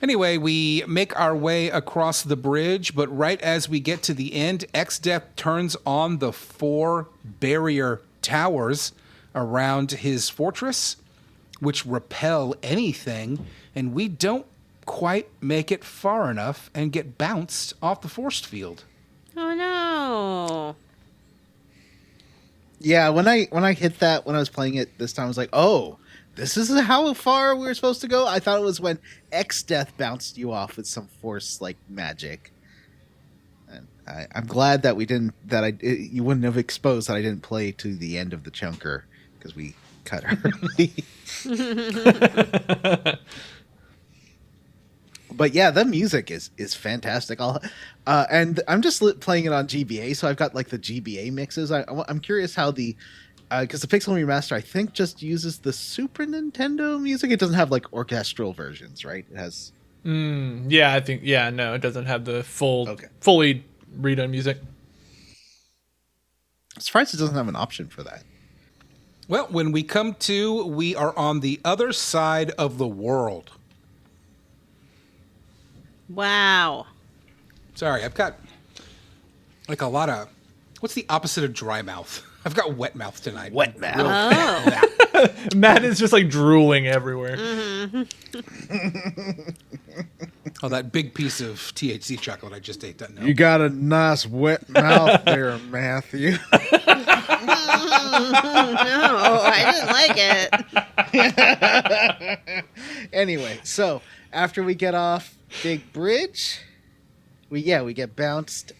Anyway, we make our way across the bridge, but right as we get to the end, X-Death turns on the 4 barrier towers around his fortress, which repel anything, and we don't quite make it far enough and get bounced off the force field. Oh no. Yeah, when I hit that when I was playing it this time, I was like, oh, this is how far we were supposed to go. I thought it was when X-Death bounced you off with some force like magic. And I'm glad that we didn't. You wouldn't have exposed that I didn't play to the end of the chunker because we cut early. But yeah, the music is fantastic. And I'm just playing it on GBA, so I've got like the GBA mixes. I'm curious how because the Pixel Remaster I think just uses the Super Nintendo music. It doesn't have like orchestral versions, right? It has. Yeah, I think. Yeah, no, it doesn't have the fully redone music. I'm surprised it doesn't have an option for that. Well, when we come to, we are on the other side of the world. Wow. Sorry, I've got like a lot of. What's the opposite of dry mouth? I've got wet mouth tonight. Wet mouth. Oh. Matt is just like drooling everywhere. Oh, that big piece of THC chocolate I just ate doesn't help. You got a nice wet mouth there, Matthew. No, I didn't like it. Anyway, so after we get off Big Bridge, we get bounced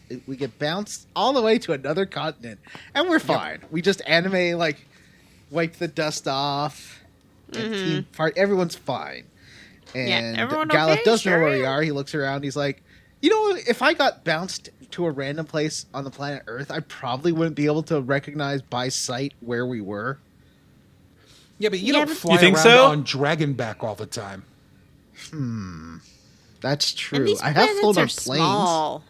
all the way to another continent, and we're fine. We just wipe the dust off, and team part. Everyone's fine. And everyone Galuf okay? does know where we Sure. are. He looks around. He's like, if I got bounced to a random place on the planet Earth, I probably wouldn't be able to recognize by sight where we were. Yeah, but you Yeah, don't but- fly You think around so? on Dragonback all the time. That's And true. these I have planets flown are on planes. small.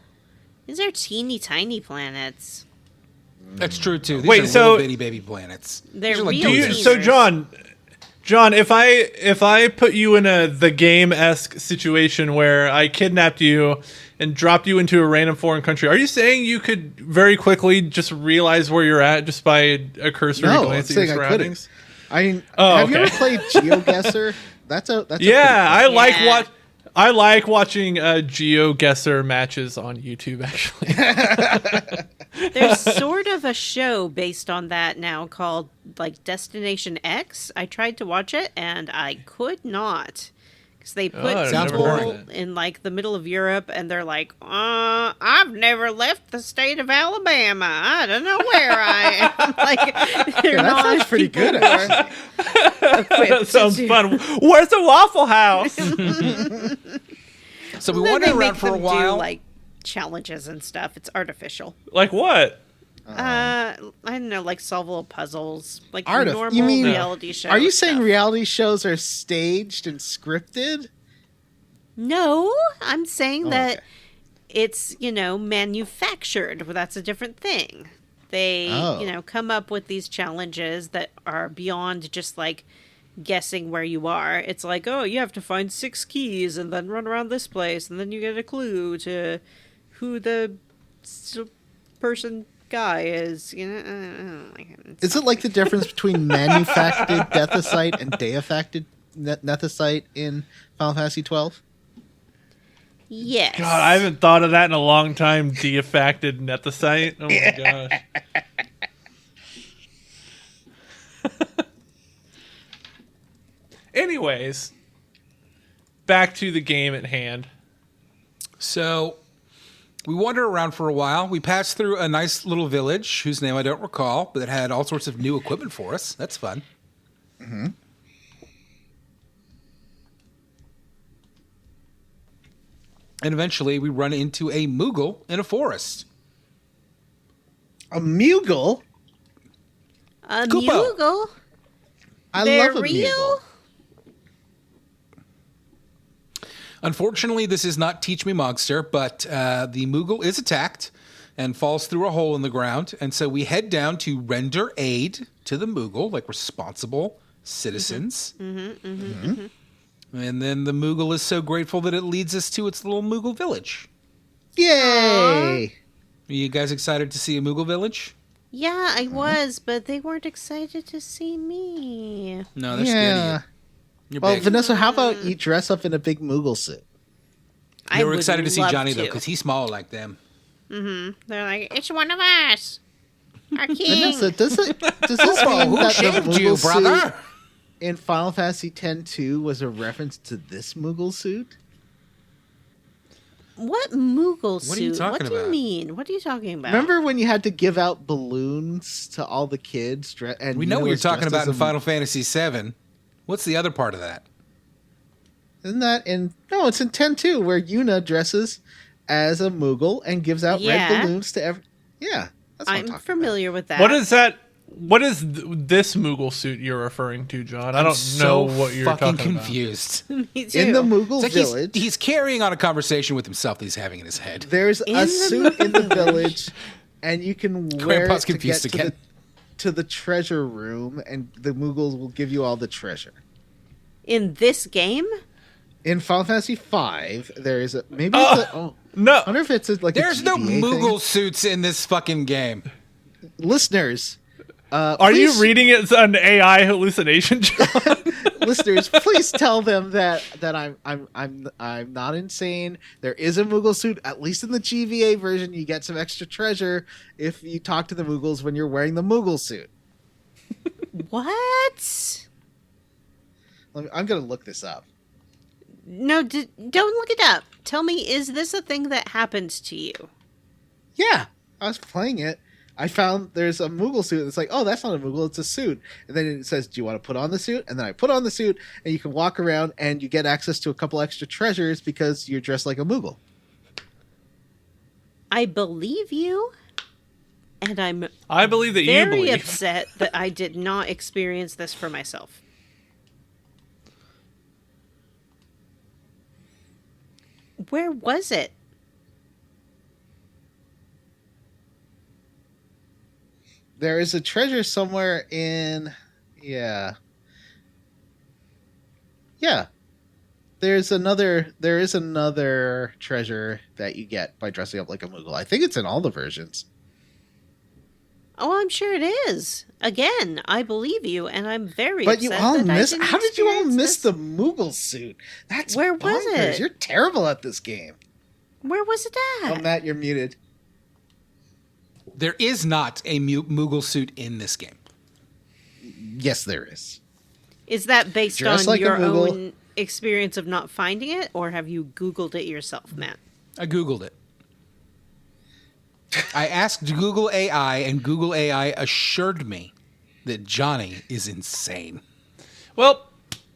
These are teeny tiny planets. That's true too. These Wait, are so- little bitty baby planets. They're These are like real doodles. Do you, teeny. so Teasers. John, if I put you in the game-esque situation where I kidnapped you and dropped you into a random foreign country, are you saying you could very quickly just realize where you're at just by a cursory No, I'm glance at your saying I surroundings? I mean, Oh, have you okay. ever played GeoGuessr? That's a Yeah, I pretty like Yeah. I like watching GeoGuessr matches on YouTube. Actually, There's sort of a show based on that now called like Destination X. I tried to watch it and I could not. Because they put I've Sounds people boring. in like the middle of Europe, and they're like, I've never left the state of Alabama. I don't know where I am. Like, they're Yeah, that not sounds pretty people good, who are actually. equipped That sounds to- fun. Where's the Waffle House? So we Then wandered they around make for a them while. do like challenges and stuff. It's artificial. Like what? I don't know, like solve little puzzles, like Artif- normal you mean- reality show. Are you saying stuff. reality shows are staged and scripted? No, I'm saying Oh, that okay. it's, manufactured. Well, that's a different thing. They, Oh. come up with these challenges that are beyond just like guessing where you are. It's like, oh, you have to find 6 keys and then run around this place, and then you get a clue to who the person guy is. I don't like it. Is it like the difference between manufactured deathicite and deifacted nethicite in Final Fantasy 12? Yes. God, I haven't thought of that in a long time. Deifacted nethicite. Oh my gosh. Anyways, back to the game at hand. So we wandered around for a while. We passed through a nice little village whose name I don't recall, but it had all sorts of new equipment for us. That's fun. And eventually we run into a Moogle in a forest. A Moogle? A Koopa. Moogle? I They're love a real? Moogle. Unfortunately, this is not Teach Me Monster, but the Moogle is attacked and falls through a hole in the ground. And so we head down to render aid to the Moogle, like responsible citizens. And then the Moogle is so grateful that it leads us to its little Moogle village. Yay! Are you guys excited to see a Moogle village? Yeah, I was, but they weren't excited to see me. No, they're scared of Yeah. you. You're Well, big. Vanessa, how about you dress up in a big Moogle suit? They were would excited to see love Johnny, though, to. because he's small like them. They're like, it's one of us. Our king. Vanessa, does this mean Who that the shaved you, Moogle suit brother? in Final Fantasy X-2 was a reference to this Moogle suit? What Moogle suit? What are you talking What do you about? mean? What are you talking about? Remember when you had to give out balloons to all the kids? And We know Yuna what you're was talking dressed about as in a- Final Fantasy VII. What's the other part of that? Isn't that in... No, it's in 10-2, where Yuna dresses as a Moogle and gives out Yeah. red balloons to every... Yeah, that's what I'm I'm talking familiar with that. What is that? What is this Moogle suit you're referring to, John? I don't know what you're fucking talking confused. Me about. too. In the Moogle It's like village, he's carrying on a conversation with himself that he's having in his head. there's In a the suit in the village, and you can wear Grandpa's it to get confused again. to the treasure room, and the Moogles will give you all the treasure. In this game? In Final Fantasy V, there is a... Maybe it's a... Oh, No. I wonder if it's like There's a no GBA thing. Moogle suits in this fucking game. Listeners, Are you please- reading it as an AI hallucination, John? listeners, please tell them that I'm not insane. There is a Moogle suit, at least in the GVA version. You get some extra treasure if you talk to the Moogles when you're wearing the Moogle suit. What? I'm gonna look this up. No, don't look it up. Tell me, is this a thing that happens to you? Yeah, I was playing it. I found there's a Moogle suit. It's like, oh, that's not a Moogle, it's a suit. And then it says, do you want to put on the suit? And then I put on the suit, and you can walk around, and you get access to a couple extra treasures because you're dressed like a Moogle. I believe you, and I'm I believe that you very believe. upset that I did not experience this for myself. Where was it? There is a treasure somewhere in... Yeah. There is another treasure that you get by dressing up like a Moogle. I think it's in all the versions. Oh, I'm sure it is. Again, I believe you, and I'm very But you upset all that I miss... didn't How did you all experience miss this. the Moogle suit? That's Where was bonkers. it? You're terrible at this game. Where was it Oh, at? Matt, you're muted. There is not a Moogle suit in this game. Yes, there is. Is that based Dress on like a your Moogle. own experience of not finding it, or have you Googled it yourself, Matt? I Googled it. I asked Google AI, and Google AI assured me that Johnny is insane. Well,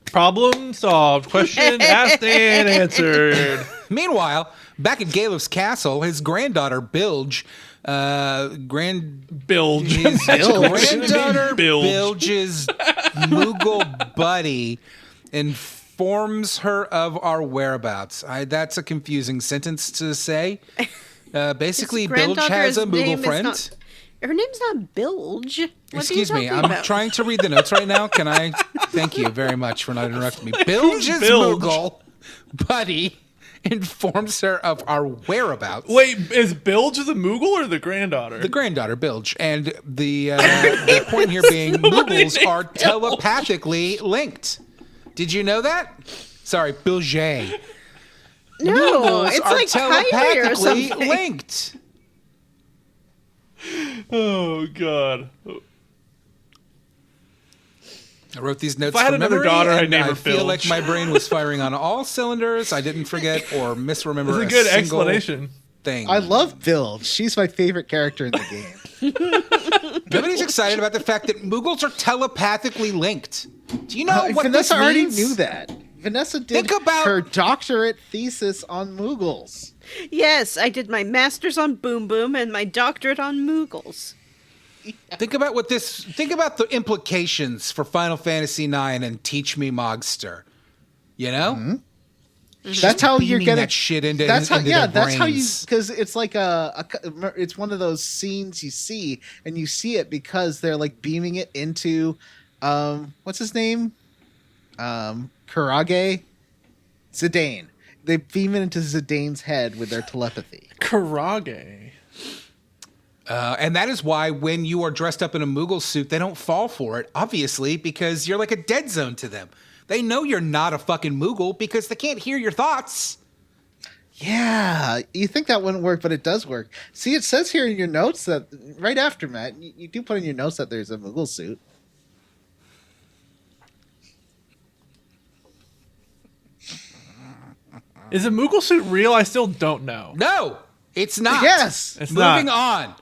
problem solved. Question asked and answered. Meanwhile, back at Galuf's castle, his granddaughter Bilge, Bilge. his granddaughter Bilge. Bilge's Moogle buddy informs her of our whereabouts. That's a confusing sentence to say. Basically, His Bilge has a granddaughter's name Moogle is friend. Her name's not Bilge. What Excuse are you me, talking I'm about? trying to read the notes right now. Can I? Thank you very much for not interrupting me. Bilge's Bilge? Moogle buddy informs her of our whereabouts. Wait, is Bilge the Moogle or the granddaughter? The granddaughter, Bilge. And the point here being Moogles are telepathically linked. Did you know that? Sorry, Bilge. No, Moogles it's are like Kyrie or telepathically something. linked. Oh, God. I wrote these notes If I had from another memory, daughter, I'd and name her I feel Bilge. like my brain was firing on all cylinders. I didn't forget or misremember That's a a good single explanation. thing. I love Bilge. She's my favorite character in the game. Nobody's excited about the fact that Moogles are telepathically linked. Do you know what Vanessa this already means? knew that. Vanessa did Think about- her doctorate thesis on Moogles. Yes, I did my master's on Boom Boom and my doctorate on Moogles. Think about the implications for Final Fantasy IX and Teach Me Mogster. You know? Mm-hmm. That's how you're beaming gonna that shit into That's how into yeah. their That's how you brains. because it's like it's one of those scenes you see and you see it because they're like beaming it into what's his name Karage Zidane. They beam it into Zidane's head with their telepathy. Karage. And that is why when you are dressed up in a Moogle suit, they don't fall for it, obviously, because you're like a dead zone to them. They know you're not a fucking Moogle because they can't hear your thoughts. Yeah, you think that wouldn't work, but it does work. See, it says here in your notes that right after Matt, you do put in your notes that there's a Moogle suit. Is a Moogle suit real? I still don't know. No, it's not. Yes, It's Moving not. on.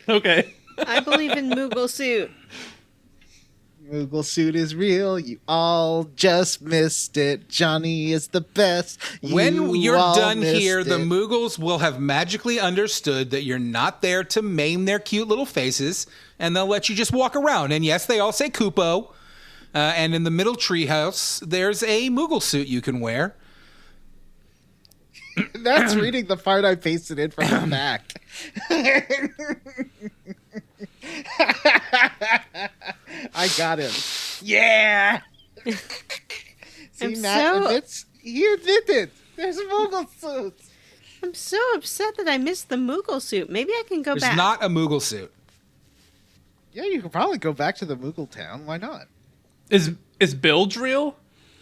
Okay. I believe in Moogle suit. Moogle suit is real. You all just missed it. Johnny is the best. When You you're all done missed here, the it. Moogles will have magically understood that you're not there to maim their cute little faces, and they'll let you just walk around. And yes, they all say Kupo. And in the middle treehouse, there's a Moogle suit you can wear. That's reading the part I pasted in from the back. I got him. Yeah. See, I'm Matt so- admits he admitted there's a Moogle suit. I'm so upset that I missed the Moogle suit. Maybe I can go There's back. not a Moogle suit. Yeah, you could probably go back to the Moogle town. Why not? Is Bilge real?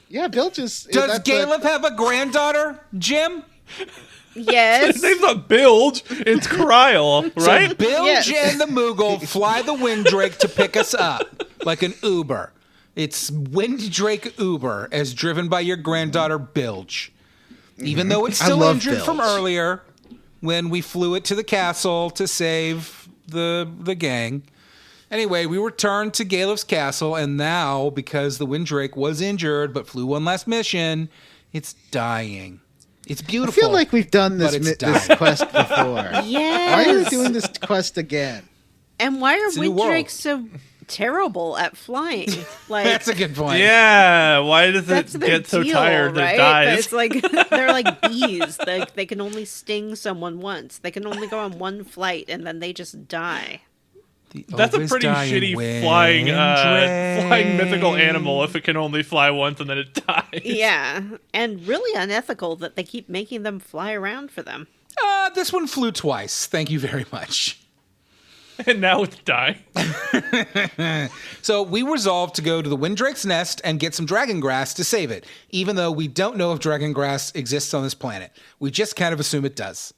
Yeah, Bill just Does Galuf have a granddaughter, Jim? Yes. His name's not Bilge. It's Kryl, right? So Bilge Yes. and the Moogle fly the Windrake to pick us up like an Uber. It's Windrake Uber as driven by your granddaughter Bilge. Even though it's I still love injured from Bilge. earlier when we flew it to the castle to save the gang. Anyway, we returned to Galuf's castle, and now, because the Windrake was injured but flew one last mission, it's dying. It's I beautiful. feel like we've done this, but it's this dying. quest before. Yes. Why are we doing this quest again? And why are It's a new world. Windrakes so terrible at flying? Like That's a good point. Yeah. Why does that's it their get so deal, tired that right? it But dies? it's like they're like bees. They can only sting someone once. They can only go on one flight and then they just die. That's a pretty shitty flying mythical animal if it can only fly once and then it dies. Yeah, and really unethical that they keep making them fly around for them. This one flew twice. Thank you very much. And now it's dying. So we resolved to go to the Windrake's nest and get some dragon grass to save it, even though we don't know if dragon grass exists on this planet. We just kind of assume it does.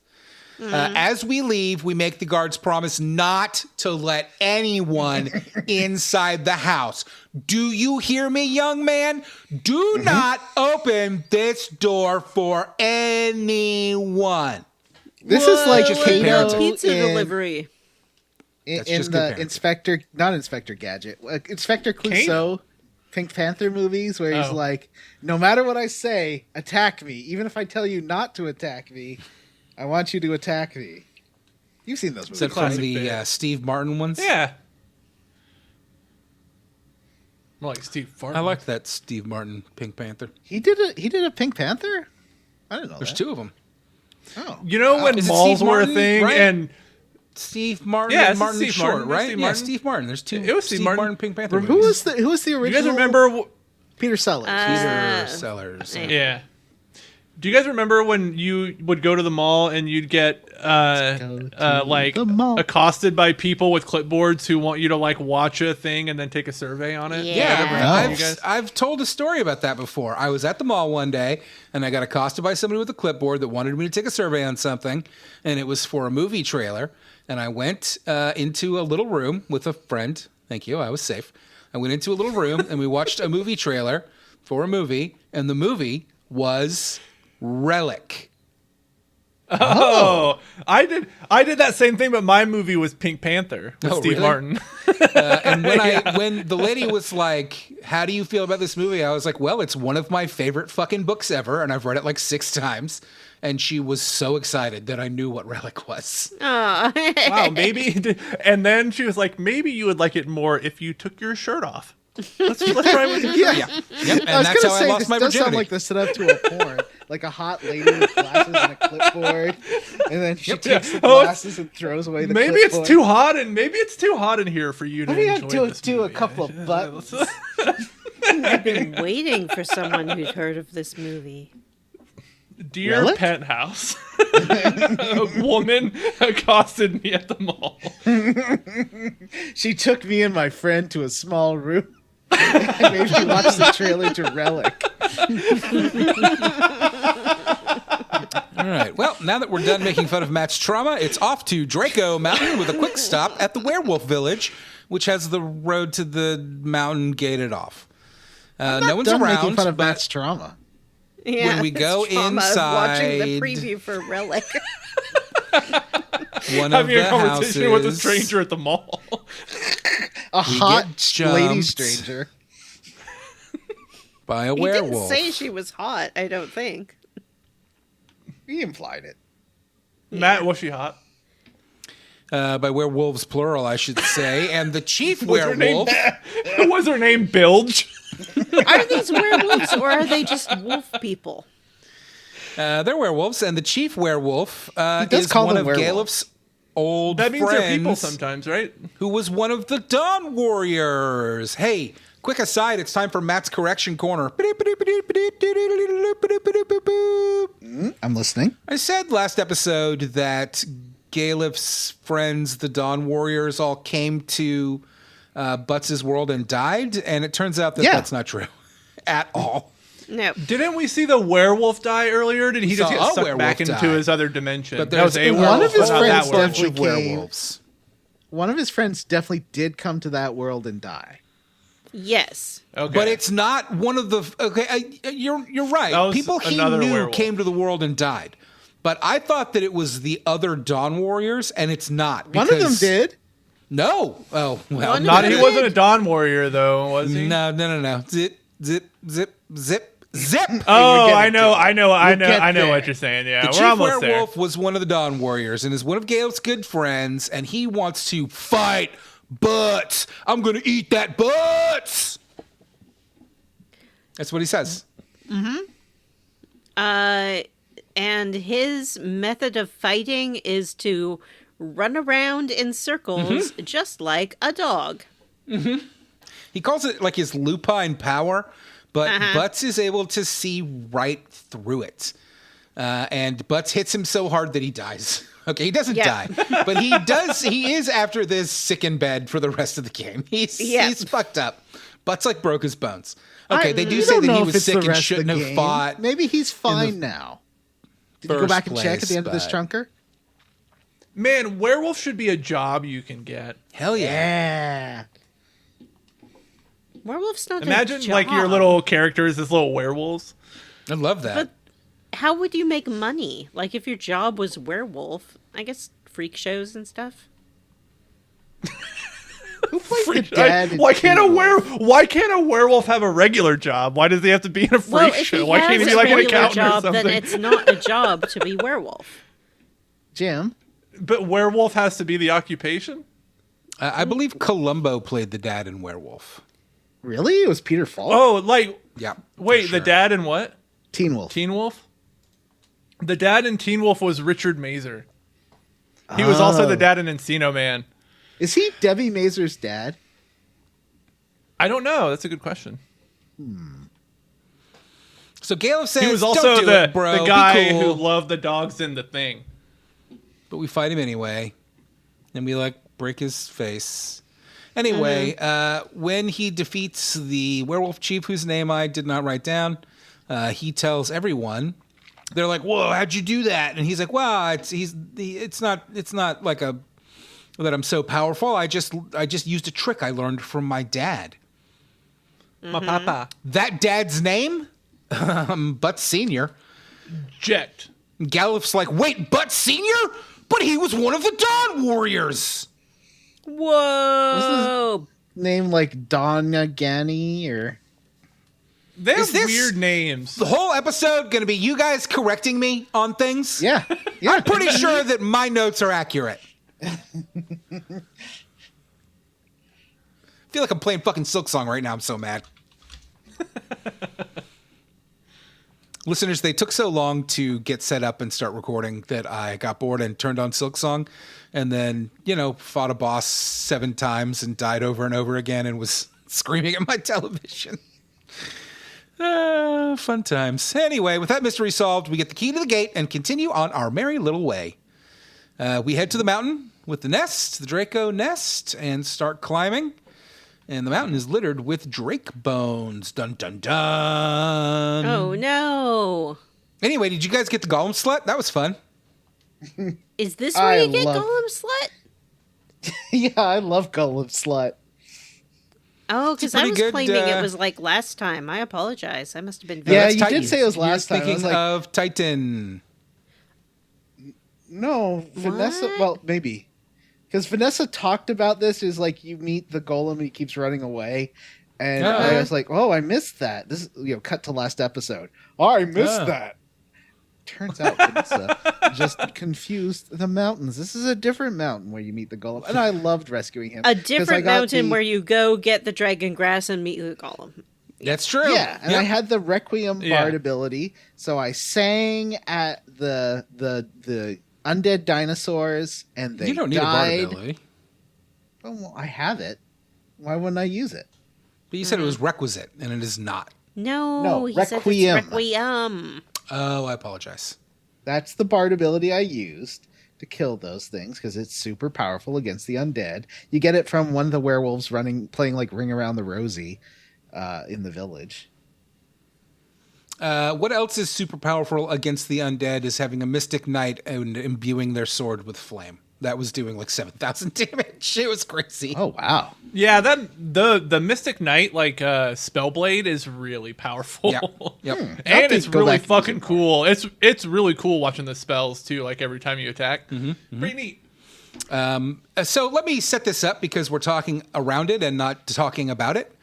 As we leave, we make the guards promise not to let anyone inside the house. Do you hear me, young man? Do not open this door for anyone. This is like Just Kato parenting. Pizza in, delivery. That's in just the good parenting. not Inspector Gadget, Inspector Clouseau, Pink Panther movies, where he's like, no matter what I say, attack me. Even if I tell you not to attack me, I want you to attack me. You've seen those Is movies, that from Classic the bit. Steve Martin ones? Yeah. More like Steve Farton. I like that Steve Martin Pink Panther. He did a Pink Panther? I didn't know There's that. 2 of them. Oh. You know when Is it malls Steve were Martin, a thing right? and Steve Martin Yeah, and it's Martin Steve Short, Martin. It's right? Steve Yeah, Martin. Steve Martin. There's 2 It was Steve Martin. Pink Panther Who movies. was the do original? you guys remember? Peter Sellers. Peter Sellers. Yeah. Do you guys remember when you would go to the mall and you'd get like the mall. accosted by people with clipboards who want you to like watch a thing and then take a survey on it? Yeah. You guys? I've told a story about that before. I was at the mall one day and I got accosted by somebody with a clipboard that wanted me to take a survey on something, and it was for a movie trailer. And I went into a little room with a friend. Thank you. I was safe. I went into a little room and we watched a movie trailer for a movie, and the movie was Relic. Oh, I did that same thing, but my movie was Pink Panther with Oh, Steve really? Martin. And when the lady was like, "How do you feel about this movie?" I was like, "Well, it's one of my favorite fucking books ever, and I've read it like 6 times." And she was so excited that I knew what Relic was. Aw. Wow, maybe. And then she was like, "Maybe you would like it more if you took your shirt off." Let's try with your Yeah. Yep, I and was that's gonna how say, I lost this my does sound virginity. like the setup to a porn. Like a hot lady with glasses and a clipboard. And then she takes the Oh, it's- glasses and throws away the Maybe clipboard. it's too hot, and maybe it's too hot in here for you to Maybe I enjoy do this do a movie. couple of buttons. I've been waiting for someone who'd heard of this movie. Dear Relic? Penthouse, a woman accosted me at the mall. She took me and my friend to a small room and made me watch the trailer to Relic. All right. Well, now that we're done making fun of Matt's trauma, it's off to Draco Mountain with a quick stop at the Werewolf Village, which has the road to the mountain gated off. No one's Done around. making fun of but Matt's trauma. Yeah, we go it's trauma of watching the inside- preview for Relic. one of Having the a conversation with a houses- stranger at the mall. A hot get lady jumped. stranger. by a He werewolf. didn't say she was hot, I don't think. He implied it. Matt, was she hot? By werewolves, plural, I should say. And the chief Was her name? werewolf. Was her name Bilge? Are these werewolves or are they just wolf people? They're werewolves, and the chief werewolf does is call one them of werewolves. Galuf's old That means friends, they're people sometimes, right? who was one of the Dawn Warriors. Hey, quick aside, it's time for Matt's correction corner. I'm listening. I said last episode that Galuf's friends, the Dawn Warriors, all came to Butts' world and died, and it turns out that Yeah. that's not true at all. No. Didn't we see the werewolf die earlier? Did he just saw get a sucked werewolf back into die. his other dimension? But that was a there's werewolf, one of his but not that friends werewolf. bunch of definitely came. werewolves. One of his friends definitely did come to that world and die. Yes. Okay. But it's not one of the. Okay, you're That right. was People he another knew werewolf. came to the world and died. But I thought that it was the other Dawn Warriors, and it's not. One of them because- did. No. Oh well. One of not. them He did. wasn't a Dawn Warrior, though, was he? No. Zip, zip, zip, zip, zip. Oh, getting I know, to it. I know, I We'll know, get I know there. what you're saying. Yeah, The we're chief almost there. werewolf was one of the Dawn Warriors and is one of Gale's good friends, and he wants to fight Butts. I'm gonna eat that Butts. That's what he says. And his method of fighting is to run around in circles just like a dog. He calls it like his lupine power, but Butts is able to see right through it. And Butts hits him so hard that he dies. Okay, he doesn't Yeah. die, but he does. He is after this sick in bed for the rest of the game. He's fucked up. Butts like broke his bones. Okay, they do You say don't that he know if was it's the sick and rest of shouldn't the have game. fought. Maybe he's fine now. Did you go first back and check at place, the end of this but- chunker? Man, werewolf should be a job you can get. Hell Yeah. Werewolf's not a Imagine job. like your little characters as little werewolves. I love that. But how would you make money? Like if your job was werewolf, I guess freak shows and stuff. Who plays the dad? in Why can't Teen a werewolf have a regular job? Why does he have to be in a freak Well, if show? he Why can't he has be a like an regular accountant job, or then something? it's not a job to be werewolf. Jim? But werewolf has to be the occupation? I believe Columbo played the dad in Werewolf. Really? It was Peter Falk? Oh, like Yeah. wait, for sure. the dad in what? Teen Wolf. Teen Wolf? The dad in Teen Wolf was Richard Mazer. He was also the dad in Encino Man. Is he Debbie Mazur's dad? I don't know. That's a good question. So Galuf says, He was also "Don't do the, it, bro. the Be guy cool." who loved the dogs in The Thing. But we fight him anyway, and we like break his face. Anyway, when he defeats the werewolf chief, whose name I did not write down, he tells everyone. They're like, "Whoa, how'd you do that?" And he's like, "Well, it's not like a that I'm so powerful. I just used a trick I learned from my dad. My papa. That dad's name, Butt Senior." Jet. Galuf's like, "Wait, Butt Senior? But he was one of the Dawn Warriors." Whoa! Name like Donna Gani or They have Is this- weird names. The whole episode going to be you guys correcting me on things? yeah. I'm pretty sure that my notes are accurate. Feel like I'm playing fucking Silk Song right now. I'm so mad. Listeners, they took so long to get set up and start recording that I got bored and turned on Silk Song and then, fought a boss 7 times and died over and over again and was screaming at my television. Fun times. Anyway, with that mystery solved, we get the key to the gate and continue on our merry little way. We head to the mountain with the nest, the Draco nest, and start climbing. And the mountain is littered with Drake bones. Dun, dun, dun. Oh no! Anyway, did you guys get the Golem slut? That was fun. Is this where I you get love- Golem Slut? Yeah, I love Golem Slut. Oh, because pretty I was good, claiming it was like last time. I apologize. I must have been. Yeah, that's you Titan. did say it was You're last time. I thinking was like, of Titan. no, Vanessa. Well, maybe. Because Vanessa talked about this is like you meet the golem and he keeps running away. And I was like, oh, I missed that. This is, cut to last episode. Oh, I missed that. Turns out Vanessa just confused the mountains. This is a different mountain where you meet the golem. And I loved rescuing him. A 'cause I different got mountain where you go get the dragon grass and meet the Golem. That's true. Yeah, and I had the Requiem Yeah. bard ability, so I sang at the undead dinosaurs, and they You don't need died. a bard ability. Oh, well, I have it. Why wouldn't I use it? But you said it was requisite, and it is not. No, he said Requiem. it's Requiem. Oh, I apologize. That's the bard ability I used to kill those things because it's super powerful against the undead. You get it from one of the werewolves playing like Ring Around the Rosie in the village. What else is super powerful against the undead is having a mystic knight and imbuing their sword with flame. That was doing like 7,000 damage. It was crazy. Oh wow! Yeah, that the Mystic Knight Spellblade is really powerful. Yep. Yep. I'll have And to it's go really back and use fucking it. cool. It's really cool watching the spells too, like every time you attack. Pretty neat. So let me set this up because we're talking around it and not talking about it.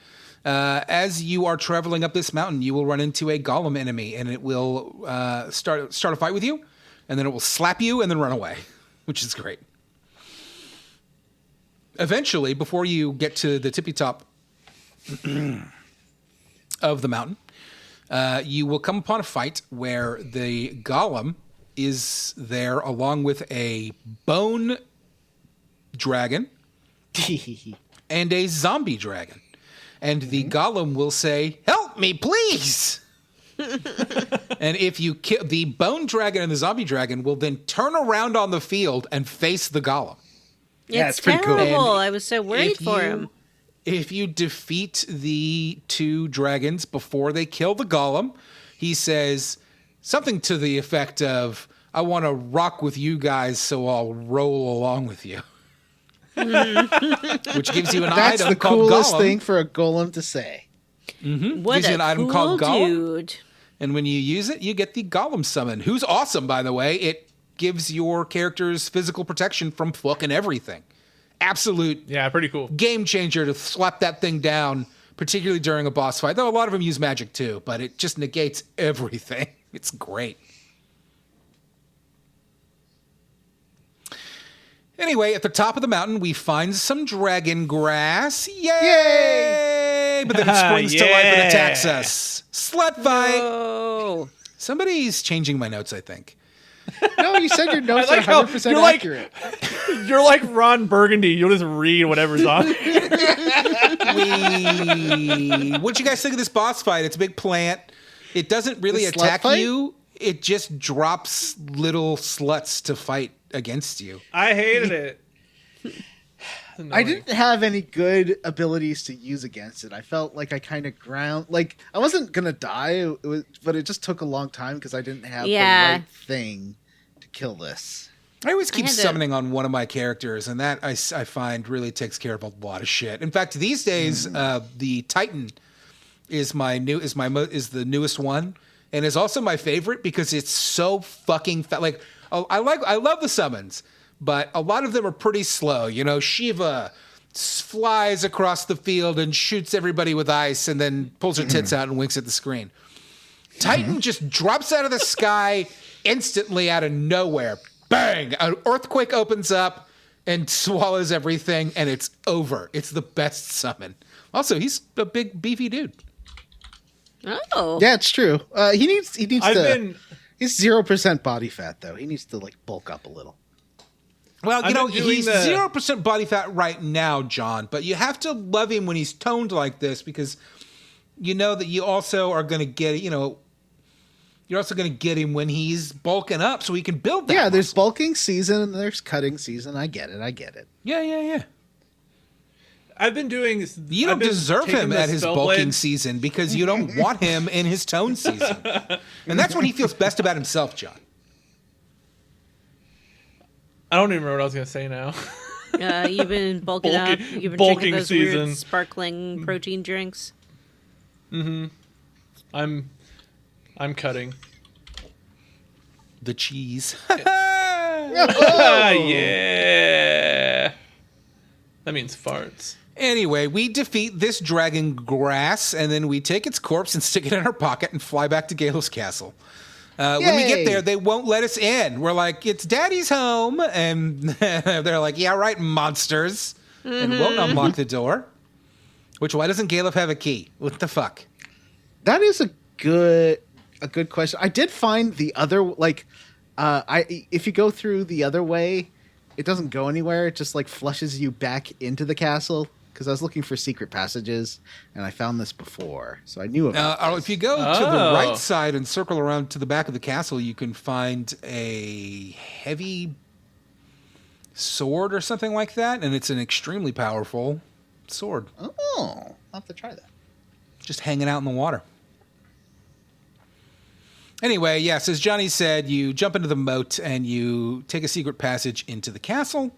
As you are traveling up this mountain, you will run into a golem enemy, and it will start a fight with you, and then it will slap you and then run away, which is great. Eventually, before you get to the tippy top of the mountain, you will come upon a fight where the golem is there along with a bone dragon and a zombie dragon. And the golem will say, "Help me, please!" And if you kill the bone dragon and the zombie dragon will then turn around on the field and face the golem. Yeah, It's it's pretty cool. terrible. And I was so worried If for you- him. If you defeat the 2 dragons before they kill the golem, he says something to the effect of, I want to rock with you guys, so I'll roll along with you. Which gives you an That's item the called coolest Golem. thing for a golem to say. What Gives you a an item cool called Golem. dude. And when you use it, you get the Golem summon, who's awesome, by the way. It gives your characters physical protection from fucking everything. Absolute Yeah, pretty cool. game changer to slap that thing down, particularly during a boss fight. Though a lot of them use magic too, but it just negates everything. It's great. Anyway, at the top of the mountain, we find some dragon grass. Yay! But then it springs to life and attacks us. Slut fight! Oh. Somebody's changing my notes, I think. No, you said your notes I like how are 100% you're like- accurate. You're like Ron Burgundy. You'll just read whatever's on. What'd you guys think of this boss fight? It's a big plant. It doesn't really The slut attack fight? you. It just drops little sluts to fight against you. I hated it. I didn't have any good abilities to use against it. I felt like I kind of ground, like I wasn't gonna die, but it just took a long time because I didn't have Yeah. the right thing to kill this. I always keep had to- summoning on one of my characters, and that I find really takes care of a lot of shit. In fact, these days, the Titan is the newest one, and is also my favorite because it's so fucking like I love the summons, but a lot of them are pretty slow. You know, Shiva flies across the field and shoots everybody with ice, and then pulls her tits out and winks at the screen. Titan just drops out of the sky instantly out of nowhere. Bang! An earthquake opens up and swallows everything, and it's over. It's the best summon. Also, he's a big, beefy dude. Oh. Yeah, it's true. He needs He's 0% body fat though. He needs to like bulk up a little. Well, you I've know, been doing he's the- 0% body fat right now, John, but you have to love him when he's toned like this because you know that you also are going to get, you're also going to get him when he's bulking up so he can build that. Yeah, there's muscle. bulking season and there's cutting season. I get it. Yeah. I've been doing. You don't deserve him at his bulking season because you don't want him in his tone season. And that's when he feels best about himself, John. I don't even remember what I was gonna say now. You've been bulking up. Bulking- You've been bulking drinking those season. weird sparkling protein drinks. I'm cutting. The cheese. Yeah. That means farts. Anyway, we defeat this dragon grass, and then we take its corpse and stick it in our pocket and fly back to Galuf's castle. When we Yay. get there, they won't let us in. We're like, it's Daddy's home. And they're like, yeah, right, monsters. And won't unlock the door. Why doesn't Galuf have a key? What the fuck? That is a good question. I did find the other if you go through the other way, it doesn't go anywhere. It just like flushes you back into the castle. Because I was looking for secret passages, and I found this before, so I knew about this. If you go to the right side and circle around to the back of the castle, you can find a heavy sword or something like that, and it's an extremely powerful sword. Oh, I'll have to try that. Just hanging out in the water. Anyway, yes, as Johnny said, you jump into the moat and you take a secret passage into the castle.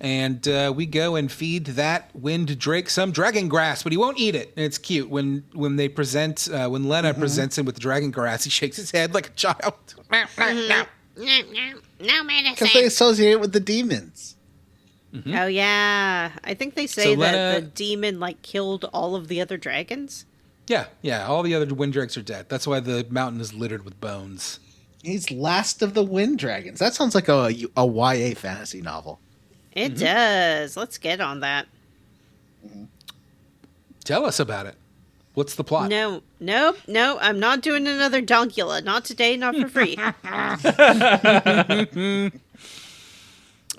And we go and feed that wind drake some dragon grass, but he won't eat it. And it's cute when they present when Lena presents him with the dragon grass. He shakes his head like a child. No, Because they medicine. associate it with the demons. Oh yeah, I think they say So that Lena- the demon killed all of the other dragons. Yeah. All the other wind drakes are dead. That's why the mountain is littered with bones. He's last of the wind dragons. That sounds like a YA fantasy novel. It does. Let's get on that. Tell us about it. What's the plot? No, I'm not doing another Donkula. Not today, not for free.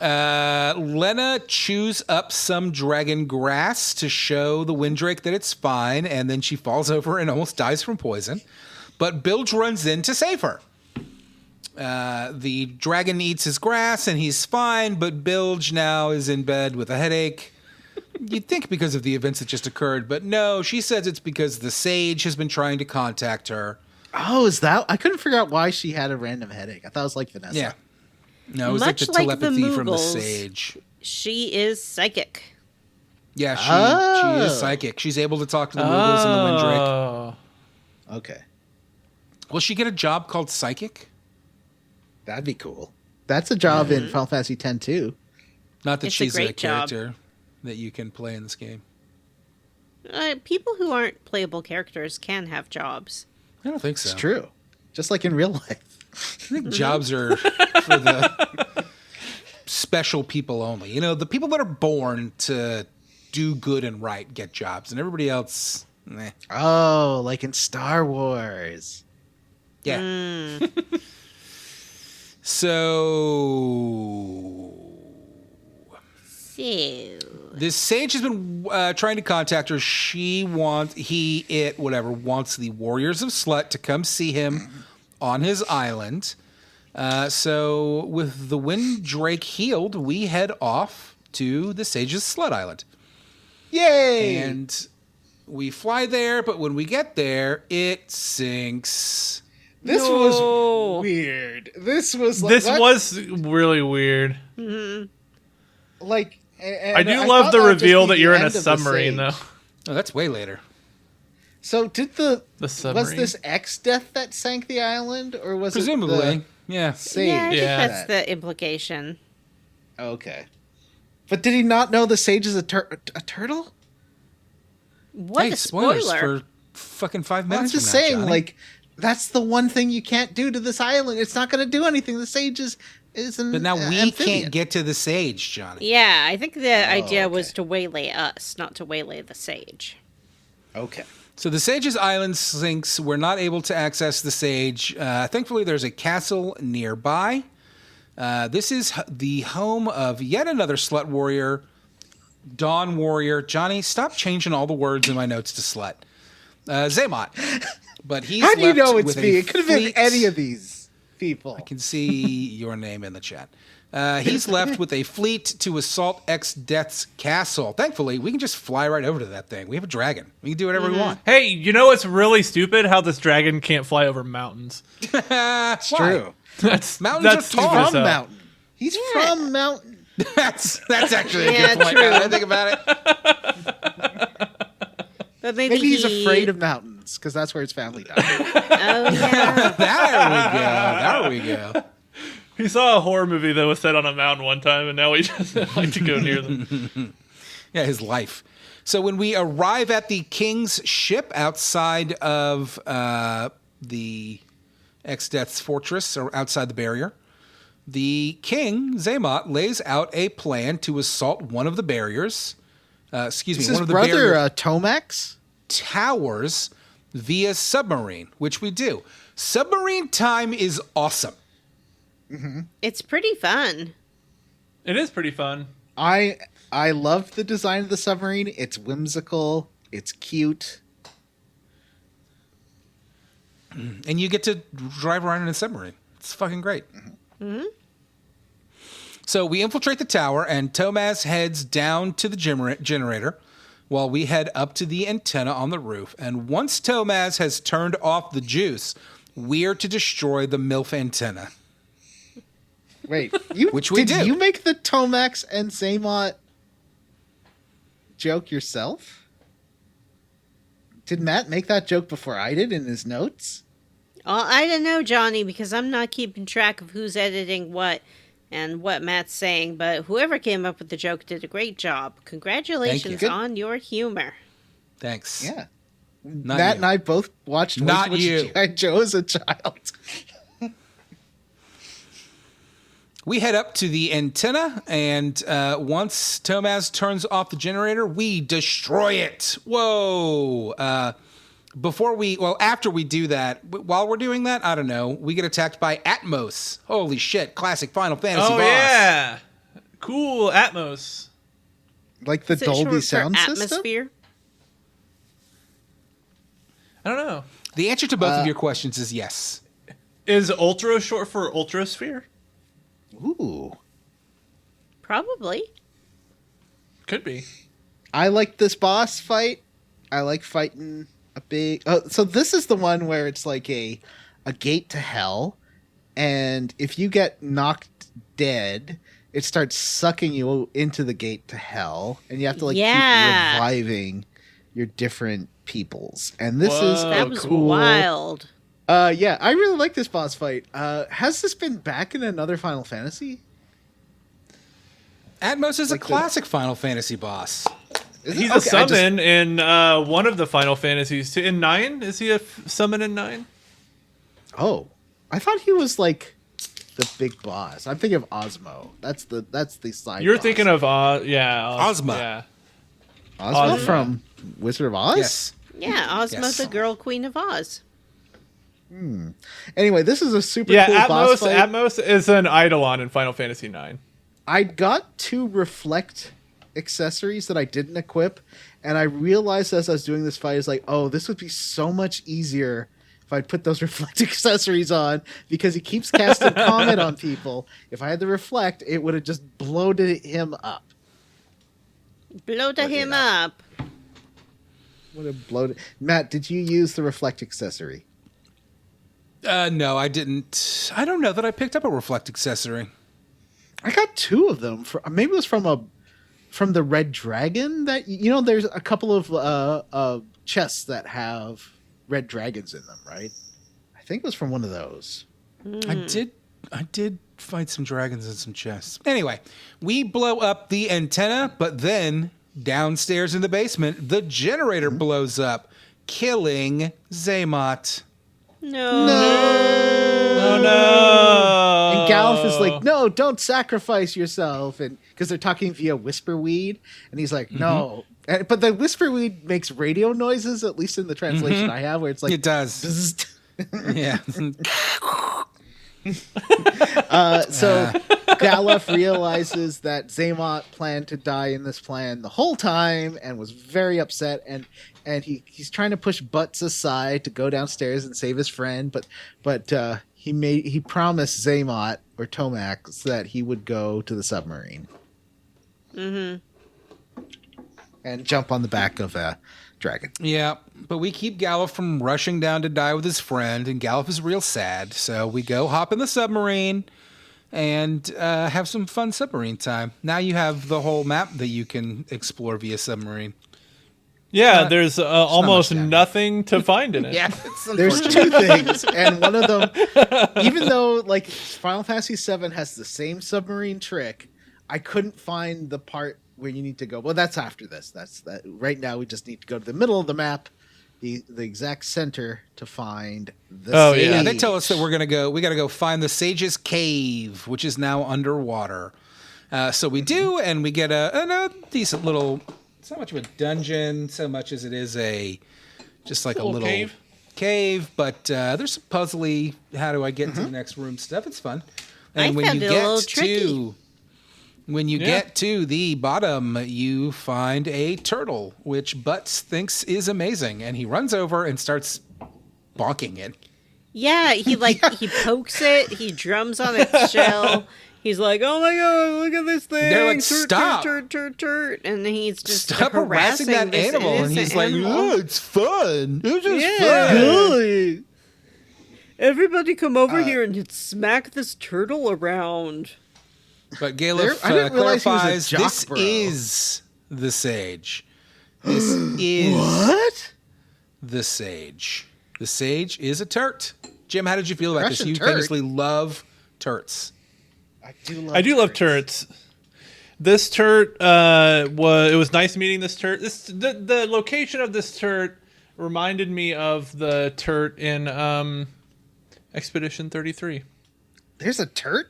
Lena chews up some dragon grass to show the Windrake that it's fine, and then she falls over and almost dies from poison. But Bilge runs in to save her. The dragon eats his grass, and he's fine, but Bilge now is in bed with a headache. You'd think because of the events that just occurred, but no, she says it's because the sage has been trying to contact her. Oh, is that? I couldn't figure out why she had a random headache. I thought it was like Vanessa. Yeah. No, it was Much like the like the telepathy from the Moogles. sage. She is psychic. Yeah, she is Oh. psychic. She's able to talk to the Moogles and the Windrake. Oh. Okay, Will she get a job called psychic? that'd be cool. That's a job in Final Fantasy X too. Not that It's a she's a great job. character that you can play in this game. People who aren't playable characters can have jobs. I don't think so. It's true, just like in real life. I think jobs are for the special people only. You know, the people that are born to do good and right get jobs, and everybody else, meh. Oh, like in Star Wars. Yeah. So this sage has been trying to contact her. She wants wants the Warriors of Slut to come see him on his island. So with the Windrake healed, we head off to the Sage's Slut Island. Yay! And we fly there, but when we get there, it sinks. This No. was weird. This was like, This what? was really weird. like. And I do thought love the that would just reveal be that the you're in a end of the submarine, Sage. though. Oh, that's way later. So did the submarine? was this X death that sank the island, or was Presumably, it yeah. the Sage? Yeah, I think Yeah. that's the implication. Okay. But did he not know the Sage is a turtle? What Hey, a spoilers spoiler! for fucking 5 Well, I'm minutes. just from now, saying, Johnny. like, that's the one thing you can't do to this island. It's not going to do anything. The Sage is an But now we amphibian. can't get to the Sage, Johnny. Yeah, I think the idea okay. was to waylay us, not to waylay the sage. Okay. So the Sage's island sinks. We're not able to access the Sage. Thankfully, there's a castle nearby. This is the home of yet another slut warrior, Dawn Warrior. Johnny, stop changing all the words in my notes to slut. Zaymot. But he's How do you left know it's with a me? It could have been fleet- any of these people. I can see your name in the chat. He's left with a fleet to assault X-Death's castle. Thankfully, we can just fly right over to that thing. We have a dragon. We can do whatever we want. Hey, you know what's really stupid? How this dragon can't fly over mountains. It's True. That's Mountains that's are tall. stupid as From hell. Mountain. He's from Mountain. That's actually a Yeah, good point. true. Now that I think about it. But maybe, Maybe he's afraid of mountains because that's where his family died. Oh yeah. There we go. He saw a horror movie that was set on a mountain one time, and now he doesn't like to go near them. Yeah, his life. So when we arrive at the king's ship outside of the X-Death's fortress, or outside the barrier, the king, Zaymot, lays out a plan to assault one of the barriers. Is One his of the brother barrier Tomax? towers via submarine, which we do. Submarine time is awesome. It's pretty fun. It is pretty fun. I love the design of the submarine. It's whimsical. It's cute. And you get to drive around in a submarine. It's fucking great. So we infiltrate the tower, and Tomaz heads down to the generator while we head up to the antenna on the roof. And once Tomaz has turned off the juice, we're to destroy the MILF antenna. Wait, Which we did do. you make the Tomax and Zaymot joke yourself? Did Matt make that joke before I did in his notes? Well, I don't know, Johnny, because I'm not keeping track of who's editing what and what Matt's saying, but whoever came up with the joke did a great job. Congratulations Good. on your humor. Thanks. Yeah. Not Matt you. and I both watched Not Way Too Much you. G.I. Joe as a child. We head up to the antenna, and once Tomaz turns off the generator, we destroy it. Whoa! After we do that, while we're doing that, I don't know, we get attacked by Atmos. Holy shit! Classic Final Fantasy Oh boss. yeah, cool Atmos. Like the Is it Dolby short sound for system? atmosphere? I don't know. The answer to both of your questions is yes. Is Ultra short for Ultrasphere? Ooh. Probably. Could be. I like this boss fight. I like fighting a big. So this is the one where it's like a gate to hell, and if you get knocked dead, it starts sucking you into the gate to hell, and you have to like keep reviving your different peoples. And this is That was cool. wild. Yeah, I really like this boss fight. Has this been back in another Final Fantasy? Atmos is Like a classic Final Fantasy boss. Is it? He's Okay, a summon in one of the Final Fantasies. In 9? Is he a summon in 9? Oh, I thought he was like the big boss. I'm thinking of Osmo. That's the side. You're boss. thinking of Ozma. Yeah. Osmo Ozma. from Wizard of Oz. Yes. Yeah, Ozma, Yes. the girl queen of Oz. Anyway, this is a super Yeah, cool boss fight. Atmos is an Eidolon in Final Fantasy 9. I got 2 reflect accessories that I didn't equip, and I realized as I was doing this fight, is like, oh, this would be so much easier if I'd put those reflect accessories on, because he keeps casting Comet on people. If I had the reflect, it would have just bloated him up. Bloated him up. Would have bloated. Matt, did you use the reflect accessory? No, I didn't. I don't know that I picked up a reflect accessory. I got 2 of them. Maybe it was from the Red Dragon. That there's a couple of chests that have red dragons in them, right? I think it was from one of those. I did fight some dragons in some chests. Anyway, we blow up the antenna, but then downstairs in the basement, the generator blows up, killing Zaymot. No. Oh no! And Galuf is like, no, don't sacrifice yourself, and because they're talking via whisperweed, and he's like, no. But the whisperweed makes radio noises, at least in the translation I have, where it's like It does. "Bzzzt." Yeah. So Galuf realizes that Zaymot planned to die in this plan the whole time and was very upset, and he's trying to push Butts aside to go downstairs and save his friend, but he promised Zaymot or Tomac that he would go to the submarine. And jump on the back of a dragon. Yeah, but we keep Galuf from rushing down to die with his friend, and Galuf is real sad. So we go hop in the submarine and have some fun submarine time. Now you have the whole map that you can explore via submarine. Yeah, there's almost much nothing to find in it. Yeah, There's 2 things, and one of them, even though like Final Fantasy VII has the same submarine trick, I couldn't find the part where you need to go. Well, that's after this. That's that. Right now, we just need to go to the middle of the map, the exact center, to find the. Oh, sage. Yeah, they tell us that we got to go find the Sage's Cave, which is now underwater. So we do, and we get a decent little. It's not much of a dungeon, so much as it is just like a little cave. But there's some puzzly. How do I get to the next room stuff? It's fun. And I found it a little tricky. When you get to the bottom, you find a turtle, which Butts thinks is amazing, and he runs over and starts bonking it. Yeah, he pokes it, he drums on its shell. He's like, "Oh my god, look at this thing!" They're like, Turt, "Stop. turt, turt, turt," and he's just Stop harassing that this animal, and he's like, innocent "Oh, animal. it's fun. It's just Yeah. fun." Everybody come over here and smack this turtle around. But Galuf I didn't realize he was a clarifies jock this bro. is the sage. This is What? the sage. The sage is a turt. Jim, how did you feel about this? Russian You turt? famously love turts. I do love turrets. This turret it was nice meeting this turret. The location of this turret reminded me of the turret in Expedition 33. There's a turt?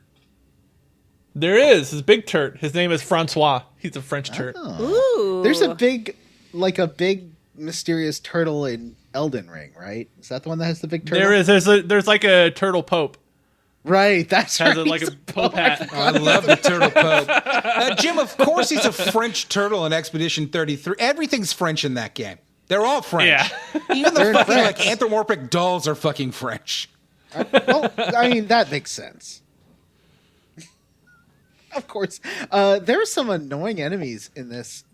There is his big turret. His name is Francois. He's a French turret. Ooh. There's a big mysterious turtle in Elden Ring, right? Is that the one that has the big turtle? There is. There's like a turtle pope. Right, that's Has right. like a pope hat. I love the turtle pope. Jim, of course he's a French turtle in Expedition 33. Everything's French in that game. They're all French. Yeah. Even the They're in fucking French. like anthropomorphic dolls are fucking French. Well, I mean, that makes sense. Of course. There are some annoying enemies in this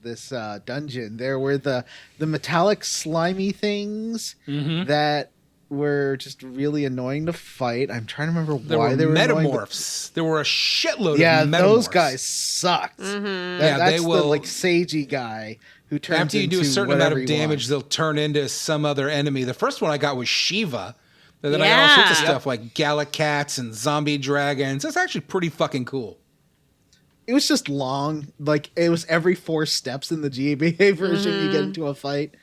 dungeon. There were the metallic slimy things that were just really annoying to fight. I'm trying to remember why they were metamorphs. There were a shitload of yeah, metamorphs. those guys sucked. That's they will, the like sagey guy who turns after you do a into certain amount whatever of he damage, wants. they'll turn into some other enemy. The first one I got was Shiva. And then I got all Yeah. sorts of stuff like Gallicats and zombie dragons. That's actually pretty fucking cool. It was just long. Like, it was every 4 steps in the GBA version you get into a fight.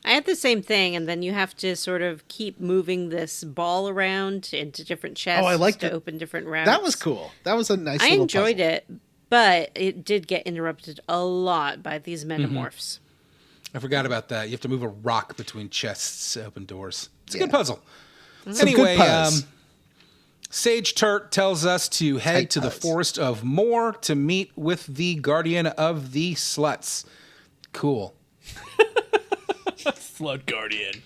I had the same thing, and then you have to sort of keep moving this ball around into different chests I liked to it. open different routes. That was cool. That was a nice I little enjoyed puzzle. it, but it did get interrupted a lot by these metamorphs. I forgot about that. You have to move a rock between chests to open doors. It's a Yeah. good puzzle. Some Anyway, good puzz. Sage Turt tells us to head Tight to the puzz. Forest of Moor to meet with the Guardian of the Sluts. Cool. Slut Guardian.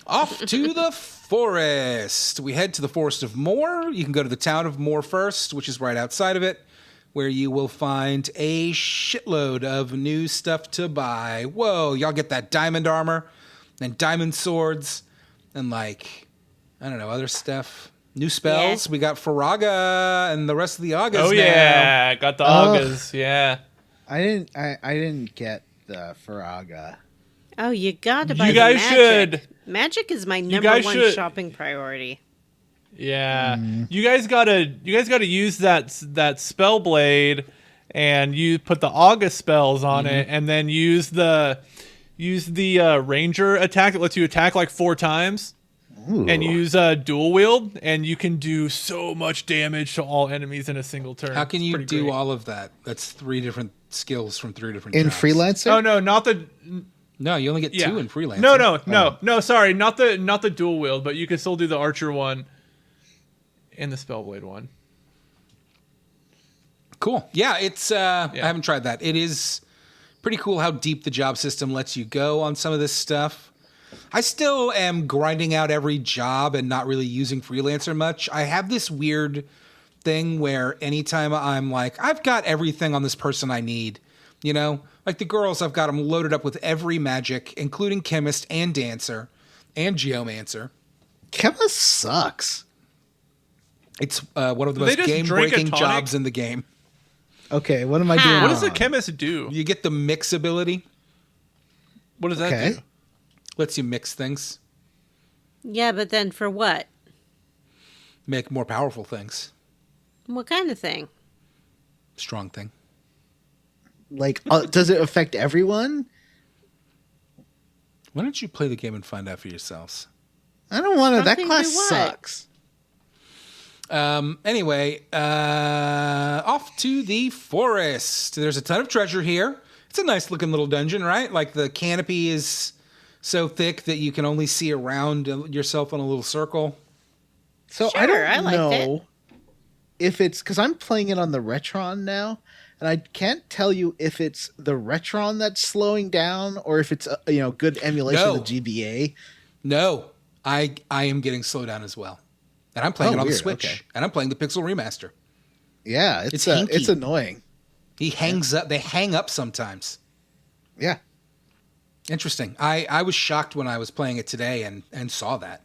Off to the forest. We head to the Forest of Moor. You can go to the town of Moor first, which is right outside of it, where you will find a shitload of new stuff to buy. Whoa, y'all get that diamond armor and diamond swords and like, I don't know, other stuff. New spells. Yeah. We got Faraga and the rest of the Agas Oh now. yeah, got the Agas. Yeah. I didn't get the Faraga. Oh, you got to buy You the guys magic. should. Magic is my guys number one should. shopping priority. Yeah. You guys gotta use that spell blade, and you put the August spells on it, and then use the ranger attack that lets you attack like 4 times. Ooh. And use dual wield, and you can do so much damage to all enemies in a single turn. How can It's you pretty do great. all of that? That's 3 different skills from 3 different In jobs. Freelancer? Oh no, not the No, you only get 2 in Freelancer. No. Sorry, not the dual wield, but you can still do the archer one and the spellblade one. Cool. Yeah, it's I haven't tried that. It is pretty cool how deep the job system lets you go on some of this stuff. I still am grinding out every job and not really using Freelancer much. I have this weird thing where anytime I'm like, I've got everything on this person I need, you know? Like the girls, I've got them loaded up with every magic, including Chemist and Dancer and Geomancer. Chemist sucks. It's one of the Do they most just drink a game-breaking tonic? jobs in the game. Okay, what am I How? doing What does the wrong? chemist do? You get the mix ability. What does that Okay. do? Lets you mix things, Yeah, but then for what? make more powerful things. What kind of thing? Strong thing. Like, does it affect everyone? Why don't you play the game and find out for yourselves? I don't want to. That Something class to what? sucks. Anyway, off to the forest. There's a ton of treasure here. It's a nice looking little dungeon, right? Like the canopy is so thick that you can only see around yourself in a little circle. So I Sure, don't I liked know if it's because I'm playing it on the Retron now, and I can't tell you if it's the Retron that's slowing down or if it's good emulation No. of the GBA. No, I am getting slowed down as well. And I'm playing Oh, it on the weird, Switch. okay. And I'm playing the Pixel Remaster. Yeah, It's it's hinky. annoying. He hangs up. They hang up sometimes. Yeah. Interesting. I was shocked when I was playing it today and saw that.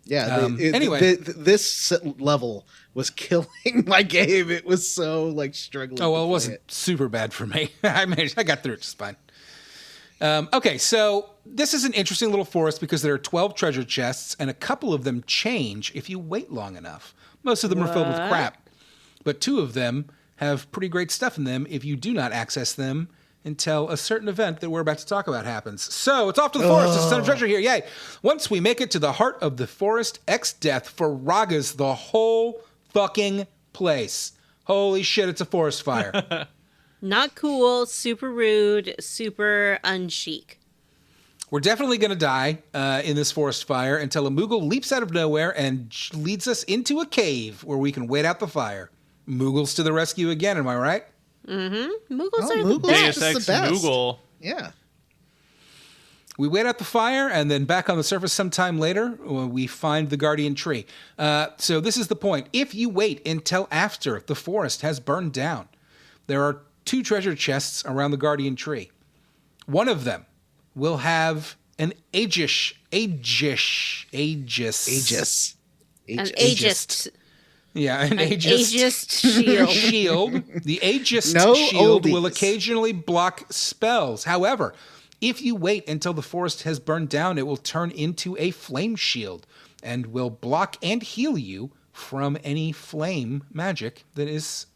Yeah. Anyway. This level was killing my game. It was so struggling. Oh, well, to it play wasn't super bad for me. I got through it just fine. Okay, so this is an interesting little forest because there are 12 treasure chests, and a couple of them change if you wait long enough. Most of them are filled with What? crap, but 2 of them have pretty great stuff in them if you do not access them until a certain event that we're about to talk about happens. So it's off to the forest. There's a ton of treasure here. Yay. Once we make it to the heart of the forest, X-Death Faragas the whole fucking place. Holy shit, it's a forest fire. Not cool, super rude, super unchic. We're definitely going to die in this forest fire until a Moogle leaps out of nowhere and leads us into a cave where we can wait out the fire. Moogles to the rescue again, am I right? Moogles Oh, are the Moogles. best. That's Deus the Ex best. Moogle. Yeah. We wait out the fire, and then back on the surface sometime later, we find the guardian tree. So this is the point. If you wait until after the forest has burned down, there are 2 treasure chests around the guardian tree. One of them will have an Aegis. An Aegis. Yeah, an Aegis shield. shield. The Aegis No shield will oldies. occasionally block spells. However, if you wait until the forest has burned down, it will turn into a flame shield and will block and heal you from any flame magic that is.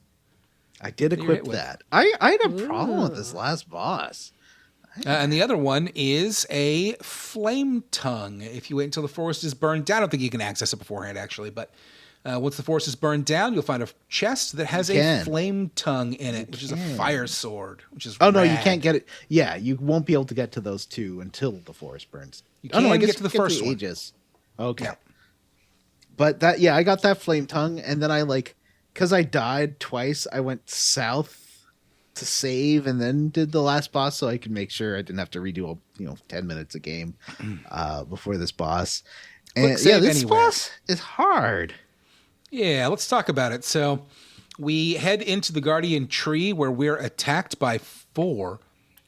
I did You're equip hit with. that. I had a problem with this last boss. And the other one is a flame tongue. If you wait until the forest is burned down, I don't think you can access it beforehand, actually, but once the forest is burned down, you'll find a chest that has a flame tongue in it, which is a fire sword, which is Oh, no, you rad. can't get it. Yeah, you won't be able to get to those 2 until the forest burns. You Oh, no, I can guess get to the you first one. Aegis. Okay. Yeah. But I got that flame tongue, and then because I died twice, I went south to save and then did the last boss so I could make sure I didn't have to redo 10 minutes a game before this boss. And Quick save this anywhere. boss is hard. Yeah, let's talk about it. So we head into the guardian tree where we're attacked by 4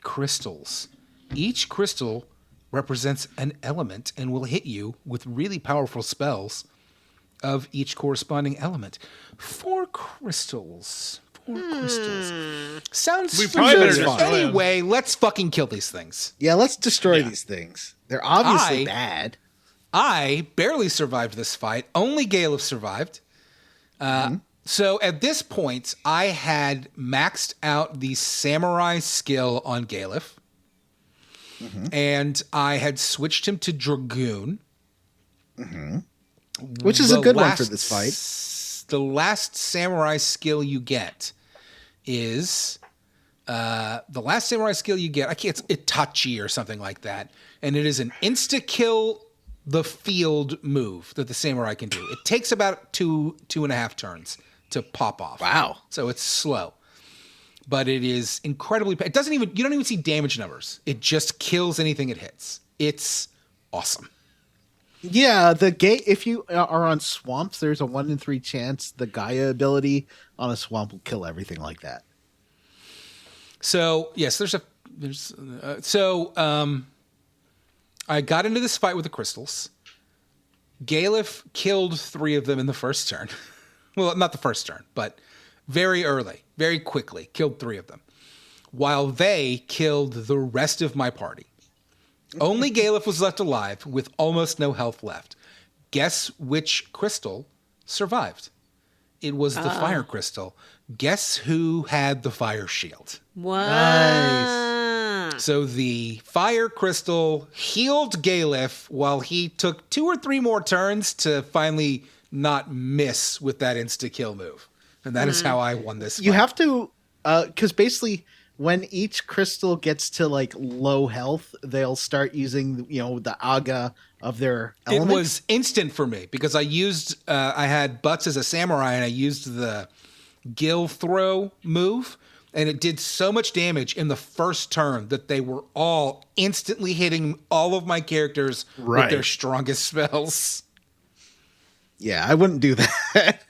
crystals. Each crystal represents an element and will hit you with really powerful spells of each corresponding element. 4 crystals. 4 crystals. Sounds We probably better familiar. destroy 'em. Anyway, let's fucking kill these things. Yeah, let's destroy these things. They're obviously I- bad. I barely survived this fight. Only Galuf survived. So at this point, I had maxed out the samurai skill on Galuf. And I had switched him to Dragoon. Which is a The good one for this fight. The last samurai skill you get is I can't, it's Itachi or something like that. And it is an insta-kill the field move that the samurai can do. It takes about 2.5 turns to pop off. Wow. So it's slow. But it is incredibly, you don't even see damage numbers. It just kills anything it hits. It's awesome. Yeah, if you are on swamps, there's a 1 in 3 chance the Gaia ability on a swamp will kill everything like that. So yes, I got into this fight with the crystals. Galuf killed 3 of them in the first turn. Well, not the first turn, but very early, very quickly, killed 3 of them. While they killed the rest of my party. Only Galuf was left alive with almost no health left. Guess which crystal survived? It was the fire crystal. Guess who had the fire shield? What? So the fire crystal healed Galuf while he took 2 or 3 more turns to finally not miss with that insta-kill move. And that is how I won this fight. You have to, because basically when each crystal gets to low health, they'll start using the aga of their It element. was instant for me because I used, I had Butts as a samurai and I used the gill throw move. And it did so much damage in the first turn that they were all instantly hitting all of my characters with Right. their strongest spells. Yeah, I wouldn't do that.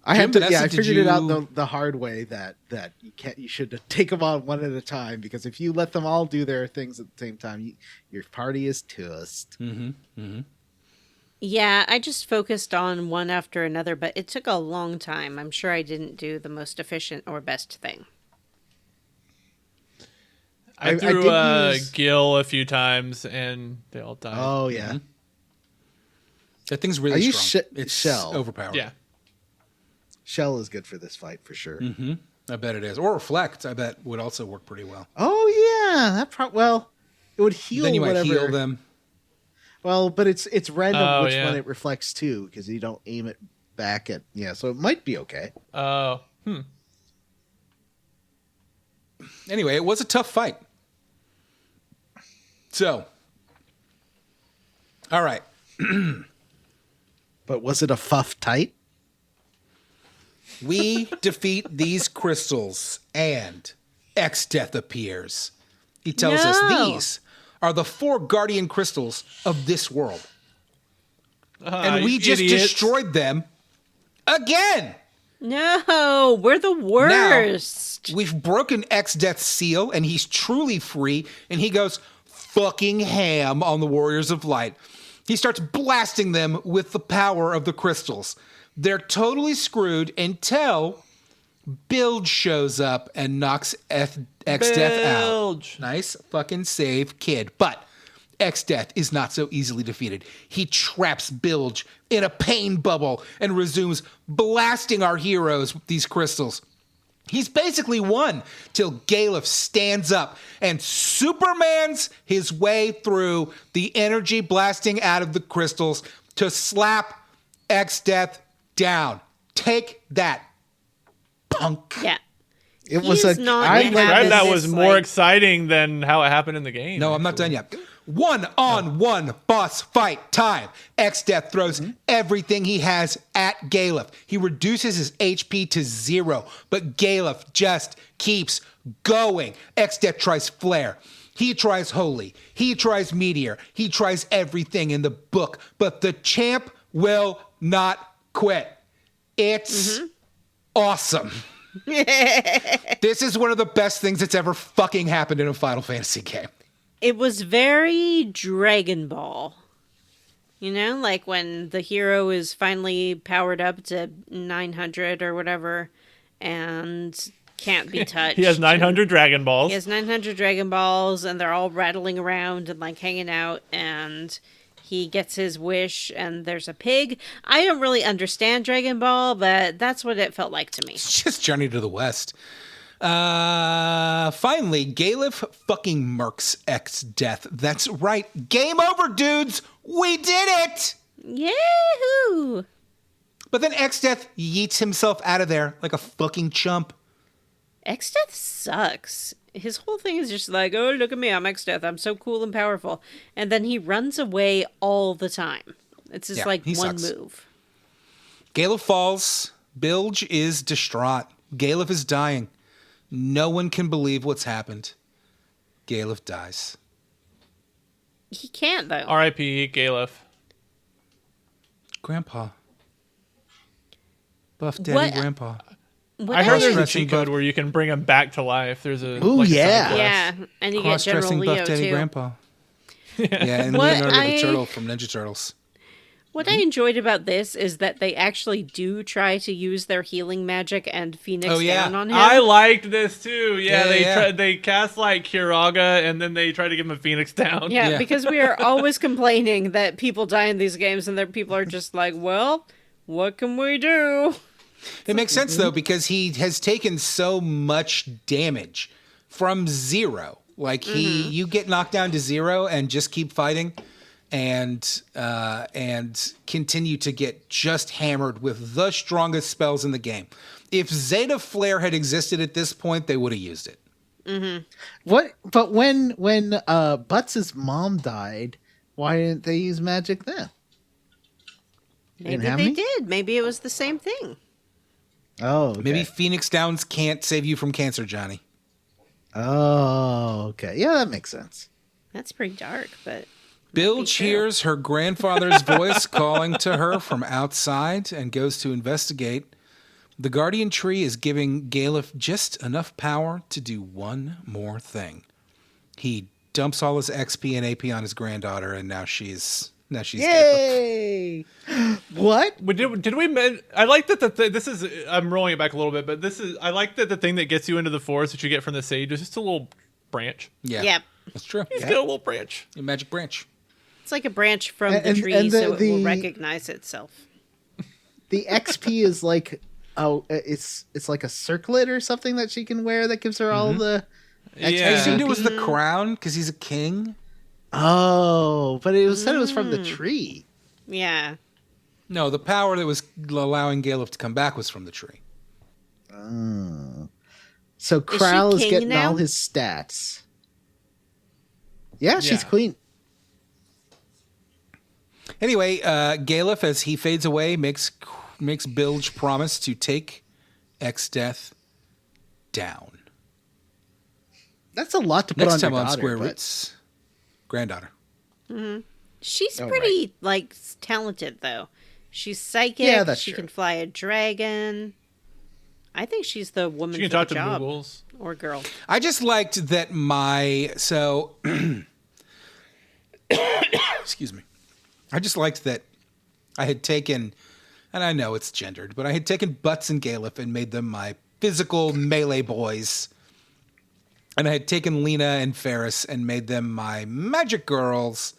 I had Jim, to. Vanessa, I did figured it out you- the hard way that you should take them on one at a time, because if you let them all do their things at the same time, your party is toast. Yeah, I just focused on one after another, but it took a long time. I'm sure I didn't do the most efficient or best thing. I I threw did use- Gil a few times and they all died. Oh yeah, That thing's really I use strong. sh- It's shell. overpowered. Yeah. Shell is good for this fight for sure. I bet it is. Or Reflect, I bet would also work pretty well. Oh yeah, it would heal. Then you might whatever. heal them. Well, but it's random Oh, which yeah. one it reflects to, because you don't aim it back at. Yeah, so it might be okay. Oh. Anyway, it was a tough fight. So, all right. But was it a fuff tight? We defeat these crystals, and X-Death appears. He tells us No. these are the 4 guardian crystals of this world. And we just destroyed them again. No, we're the worst. We've broken X-Death's seal, and he's truly free, and he goes fucking ham on the Warriors of Light. He starts blasting them with the power of the crystals. They're totally screwed until Bilge shows up and knocks X-Death out. Bilge. Nice fucking save, kid. But X-Death is not so easily defeated. He traps Bilge in a pain bubble and resumes blasting our heroes with these crystals. He's basically won till Galuf stands up and Supermans his way through the energy blasting out of the crystals to slap X-Death down. Take that, punk. Yeah. It was He's a. not I gonna like have Right, that this, was more like- exciting than how it happened in the game. No, I'm not done yet. 1-on-1 boss fight time. X-Death throws everything he has at Galuf. He reduces his HP to 0, but Galuf just keeps going. X-Death tries Flare. He tries Holy. He tries Meteor. He tries everything in the book, but the champ will not quit. It's awesome. This is one of the best things that's ever fucking happened in a Final Fantasy game. It was very Dragon Ball. You know, like when the hero is finally powered up to 900 or whatever and can't be touched. He has 900 Dragon Balls. He has 900 Dragon Balls and they're all rattling around and like hanging out and he gets his wish and there's a pig. I don't really understand Dragon Ball, but that's what it felt like to me. It's just Journey to the West. Finally, Galuf fucking murks X-Death. That's right. Game over, dudes. We did it. Yahoo! But then X-Death yeets himself out of there like a fucking chump. X-Death sucks. His whole thing is just like, oh, look at me, I'm X-Death. I'm so cool and powerful. And then he runs away all the time. It's just like he one sucks. move. Galuf falls. Bilge is distraught. Galuf is dying. No one can believe what's happened. Galuf dies. He can't, though. R.I.P. Galuf. Grandpa. Buff Daddy What- Grandpa. What I heard there's a Cross-dressing cheat code buff- where you can bring him back to life. There's a Ooh, like a side yeah. quest. Yeah, and you get General Cross-dressing Leo, Buff Daddy too. Grandpa. Yeah, and What Leonardo the I- Turtle from Ninja Turtles. What I enjoyed about this is that they actually do try to use their healing magic and Phoenix Oh, yeah. down on him. I liked this too. Yeah, Yeah, they cast like Kiraga and then they try to give him a Phoenix down. Yeah, Yeah. because we are always complaining that people die in these games and that people are just like, well, what can we do? It makes sense, though, because he has taken so much damage from 0. Like, you get knocked down to 0 and just keep fighting and continue to get just hammered with the strongest spells in the game. If Zeta Flare had existed at this point, they would have used it. What? But when Butts' mom died, why didn't they use magic then? Maybe have they any? did. Maybe it was the same thing. Oh, okay. Maybe Phoenix Downs can't save you from cancer, Johnny. Oh, okay. Yeah, that makes sense. That's pretty dark, but Bilge true. hears her grandfather's voice calling to her from outside and goes to investigate. The Guardian Tree is giving Galuf just enough power to do one more thing. He dumps all his XP and AP on his granddaughter, and now she's dead. Yay! What? But did we? I like that this is. I'm rolling it back a little bit, but this is. I like that the thing that gets you into the forest that you get from the sage is just a little branch. Yeah, Yep. that's true. Just get a little branch. A magic branch. It's like a branch from the And- tree, and so it will the- recognize itself. The XP is like it's like a circlet or something that she can wear that gives her all the. I Yeah. assumed it was the crown because he's a king. Oh, but it was said it was from the tree. Yeah. No, the power that was allowing Galuf to come back was from the tree. So Kral is king getting now? all his stats. Yeah, she's Yeah. queen. Anyway, Galuf, as he fades away, makes Bilge promise to take X-Death down. That's a lot to put Next on time your on daughter, Square but- Roots, granddaughter. She's Oh, pretty like talented though. She's psychic. Yeah, that's she true. can fly a dragon. I think she's the woman She can for talk the to job. Moogles. Or girl. I just liked that excuse me. I just liked that I had taken, and I know it's gendered, but I had taken Butts and Galuf and made them my physical melee boys. And I had taken Lena and Ferris and made them my magic girls.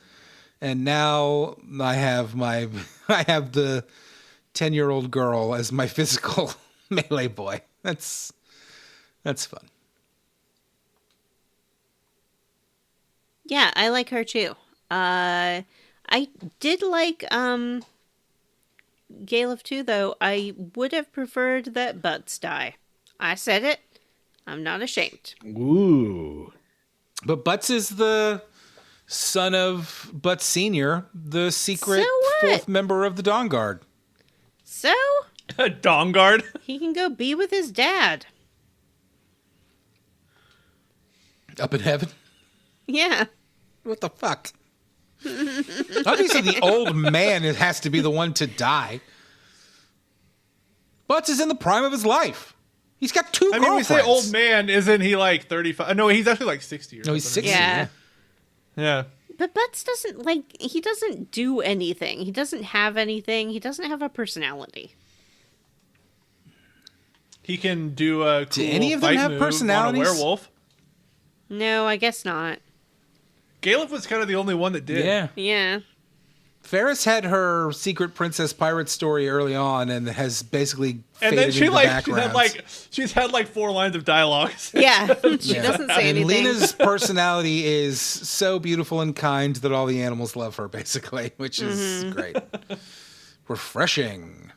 And now I have the 10-year-old girl as my physical melee boy. That's fun. Yeah, I like her too. I did like Galuf too, though. I would have preferred that Butts die. I said it. I'm not ashamed. Ooh. But Butts is the son of Butts Sr., the secret So what? fourth member of the Dawn Guard. So, Dawn Guard. he can go be with his dad. Up in heaven? Yeah. What the fuck? Obviously, the old man has to be the one to die. Butts is in the prime of his life. He's got two I mean, we girlfriends. say old man, isn't he like 35? No, he's actually like 60 or No, he's something. 60. Yeah. Yeah. But Butts he doesn't do anything. He doesn't have anything. He doesn't have a personality. He can do a cool any of them fight have move personalities? on a werewolf. No, I guess not. Galuf was kind of the only one that did. Yeah. Yeah. Ferris had her secret princess pirate story early on and has basically And faded then she into the background. she's had like 4 lines of dialogue. Yeah. She doesn't say And anything. Lena's personality is so beautiful and kind that all the animals love her, basically, which is great. Refreshing.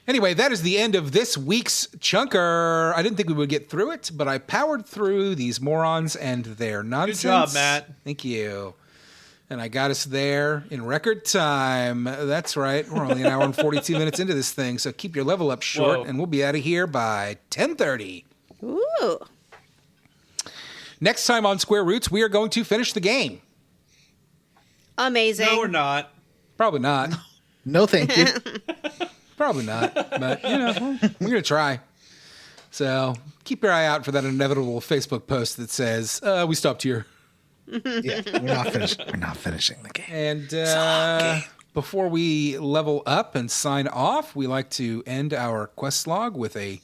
Anyway, that is the end of this week's Chunker. I didn't think we would get through it, but I powered through these morons and their nonsense. Good job, Matt. Thank you. And I got us there in record time. That's right. We're only an hour and 42 minutes into this thing, so keep your level up short, Whoa. and we'll be out of here by 10:30. Ooh. Next time on Square Roots, we are going to finish the game. Amazing. No, we're not. Probably not. No, thank you. Probably not. But, we're going to try. So keep your eye out for that inevitable Facebook post that says, we stopped here. Yeah, we're not finishing the game. And before we level up and sign off, we like to end our quest log with a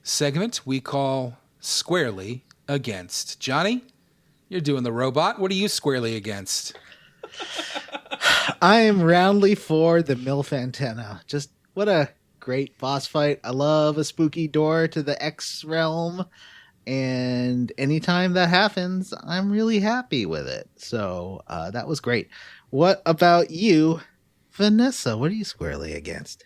segment we call Squarely Against. Johnny, you're doing the robot. What are you squarely against? I am roundly for the MILF antenna. Just what a great boss fight. I love a spooky door to the X realm. And anytime that happens, I'm really happy with it. So that was great. What about you, Vanessa? What are you squarely against?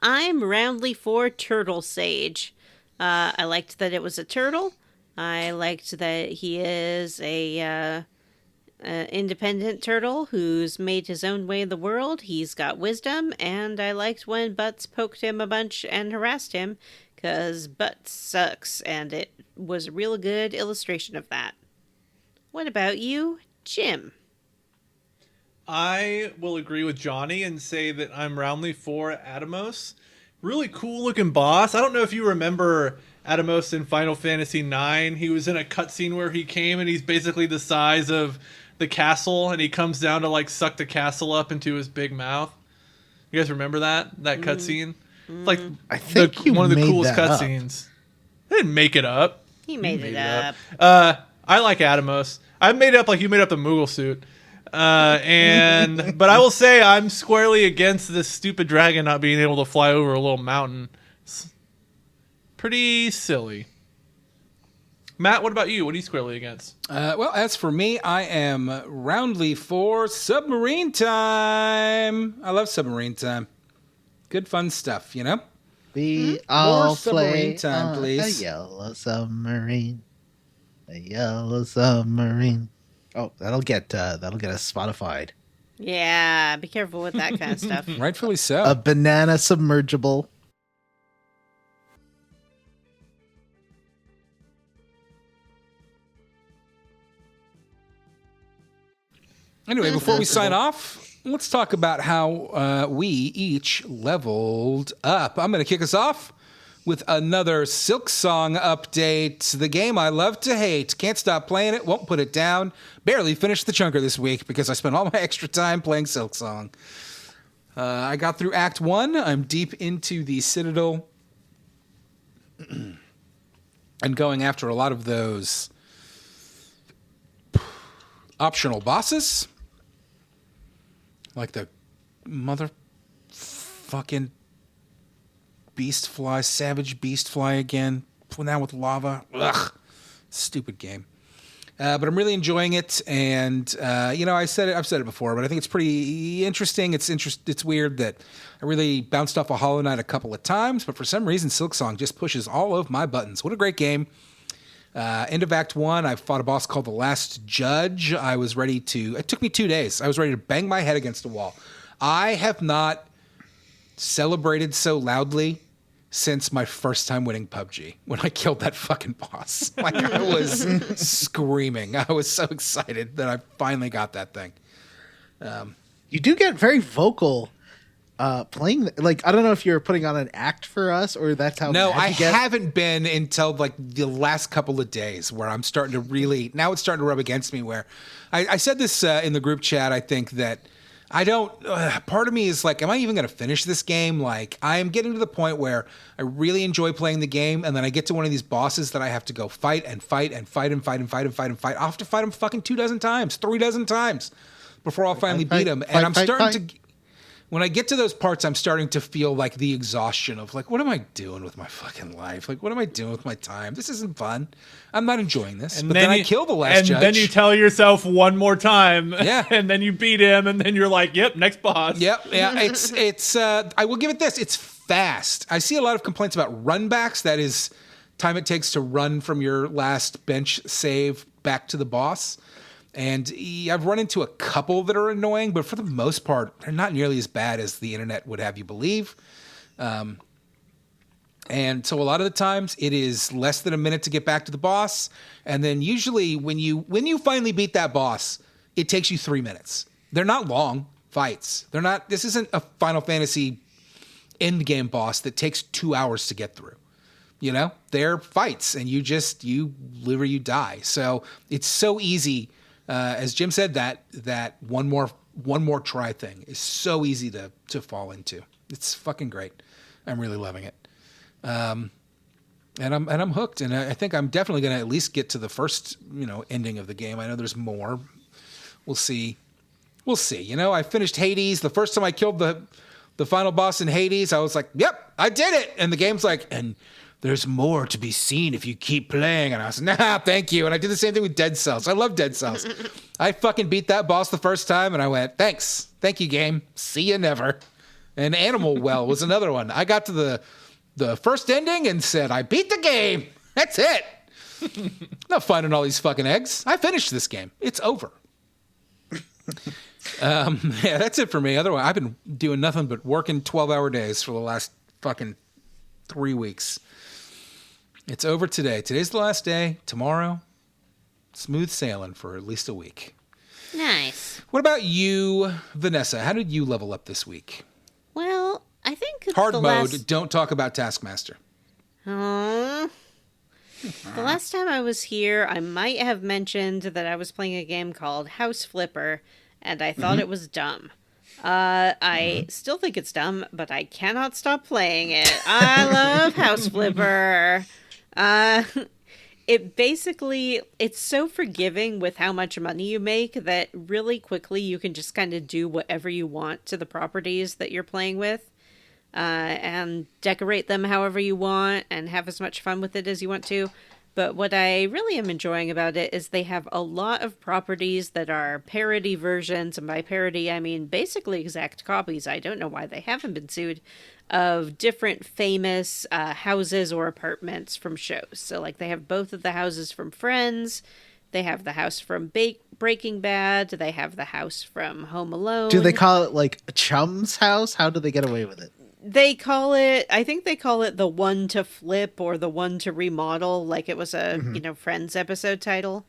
I'm roundly for Turtle Sage. I liked that it was a turtle. I liked that he is a independent turtle who's made his own way in the world. He's got wisdom, and I liked when Butts poked him a bunch and harassed him, because Butts sucks, and it was a real good illustration of that. What about you, Jim? I will agree with Johnny and say that I'm roundly for Atomos. Really cool looking boss. I don't know if you remember Atomos in Final Fantasy IX. He was in a cutscene where he came and he's basically the size of the castle, and he comes down to like suck the castle up into his big mouth. You guys remember that cutscene? Like I think you one of the made coolest that up. cutscenes. I didn't make it up. He made it up. I like Atomos. I made it up like you made up the Moogle suit. But I will say I'm squarely against this stupid dragon not being able to fly over a little mountain. It's pretty silly. Matt, what about you? What are you squarely against? Well, as for me, I am roundly for submarine time. I love submarine time. Good fun stuff, you know? We all More submarine play time, on please. a yellow submarine. A yellow submarine. Oh, that'll get us Spotified. Yeah, be careful with that kind of stuff. Rightfully so. A banana submergible. Anyway, before we sign off, let's talk about how we each leveled up. I'm going to kick us off with another Silk Song update. The game I love to hate. Can't stop playing it, won't put it down. Barely finished the chunker this week because I spent all my extra time playing Silk Song. I got through Act 1. I'm deep into the Citadel and going after a lot of those optional bosses. Like the motherfucking savage beast fly again. Now with lava. Ugh. Stupid game. But I'm really enjoying it. And, I've said it before, but I think it's pretty interesting. It's weird that I really bounced off a Hollow Knight a couple of times, but for some reason, Silk Song just pushes all of my buttons. What a great game. End of Act 1, I fought a boss called the Last Judge. It took me 2 days. I was ready to bang my head against a wall. I have not celebrated so loudly since my first time winning PUBG, when I killed that fucking boss. Like, I was screaming. I was so excited that I finally got that thing. You do get very vocal playing. Like, I don't know if you're putting on an act for us or that's how. No, mad I you get. haven't been until like the last couple of days where I'm starting to really. Now it's starting to rub against me. Where I said this in the group chat. I think that I don't. Part of me is like, am I even going to finish this game? Like, I am getting to the point where I really enjoy playing the game, and then I get to one of these bosses that I have to go fight and fight and fight and fight and fight and fight and fight. I'll have to fight him fucking 24 times, 3 times before I'll finally beat him. And I'm starting to. When I get to those parts, I'm starting to feel like the exhaustion of like, what am I doing with my fucking life? Like, what am I doing with my time? This isn't fun. I'm not enjoying this. And but then I kill the last judge. And then you tell yourself one more time. Yeah. And then you beat him, and then you're like, yep, next boss. Yep. Yeah. It's. I will give it this. It's fast. I see a lot of complaints about runbacks. That is time it takes to run from your last bench save back to the boss. And I've run into a couple that are annoying, but for the most part, they're not nearly as bad as the internet would have you believe. And so a lot of the times it is less than a minute to get back to the boss. And then usually when you finally beat that boss, it takes you 3 minutes. They're not long fights. This isn't a Final Fantasy endgame boss that takes 2 hours to get through. You know, they're fights and you live or you die. So it's so easy. As Jim said, that one more try thing is so easy to fall into. It's fucking great. I'm really loving it. And I'm hooked. And I think I'm definitely going to at least get to the first, ending of the game. I know there's more. We'll see. I finished Hades. The first time I killed the final boss in Hades, I was like, yep, I did it. And the game's like, and there's more to be seen if you keep playing. And I was like, nah, thank you. And I did the same thing with Dead Cells. I love Dead Cells. I fucking beat that boss the first time, and I went, thanks. Thank you, game. See you never. And Animal Well was another one. I got to the first ending and said, I beat the game. That's it. Not finding all these fucking eggs. I finished this game. It's over. Yeah, that's it for me. Otherwise, I've been doing nothing but working 12-hour days for the last fucking 3 weeks. It's over today. Today's the last day. Tomorrow, smooth sailing for at least a week. Nice. What about you, Vanessa? How did you level up this week? Well, I think Hard mode. Don't talk about Taskmaster. The last time I was here, I might have mentioned that I was playing a game called House Flipper, and I thought it was dumb. I still think it's dumb, but I cannot stop playing it. I love House Flipper. It's so forgiving with how much money you make that really quickly you can just kind of do whatever you want to the properties that you're playing with, and decorate them however you want and have as much fun with it as you want to. But what I really am enjoying about it is they have a lot of properties that are parody versions, and by parody I mean basically exact copies. I don't know why they haven't been sued, of different famous houses or apartments from shows. So like they have both of the houses from Friends, they have the house from Breaking Bad, they have the house from Home Alone. Do they call it like a chum's house? How do they get away with it? I think they call it the one to flip or the one to remodel, like it was a, Friends episode title.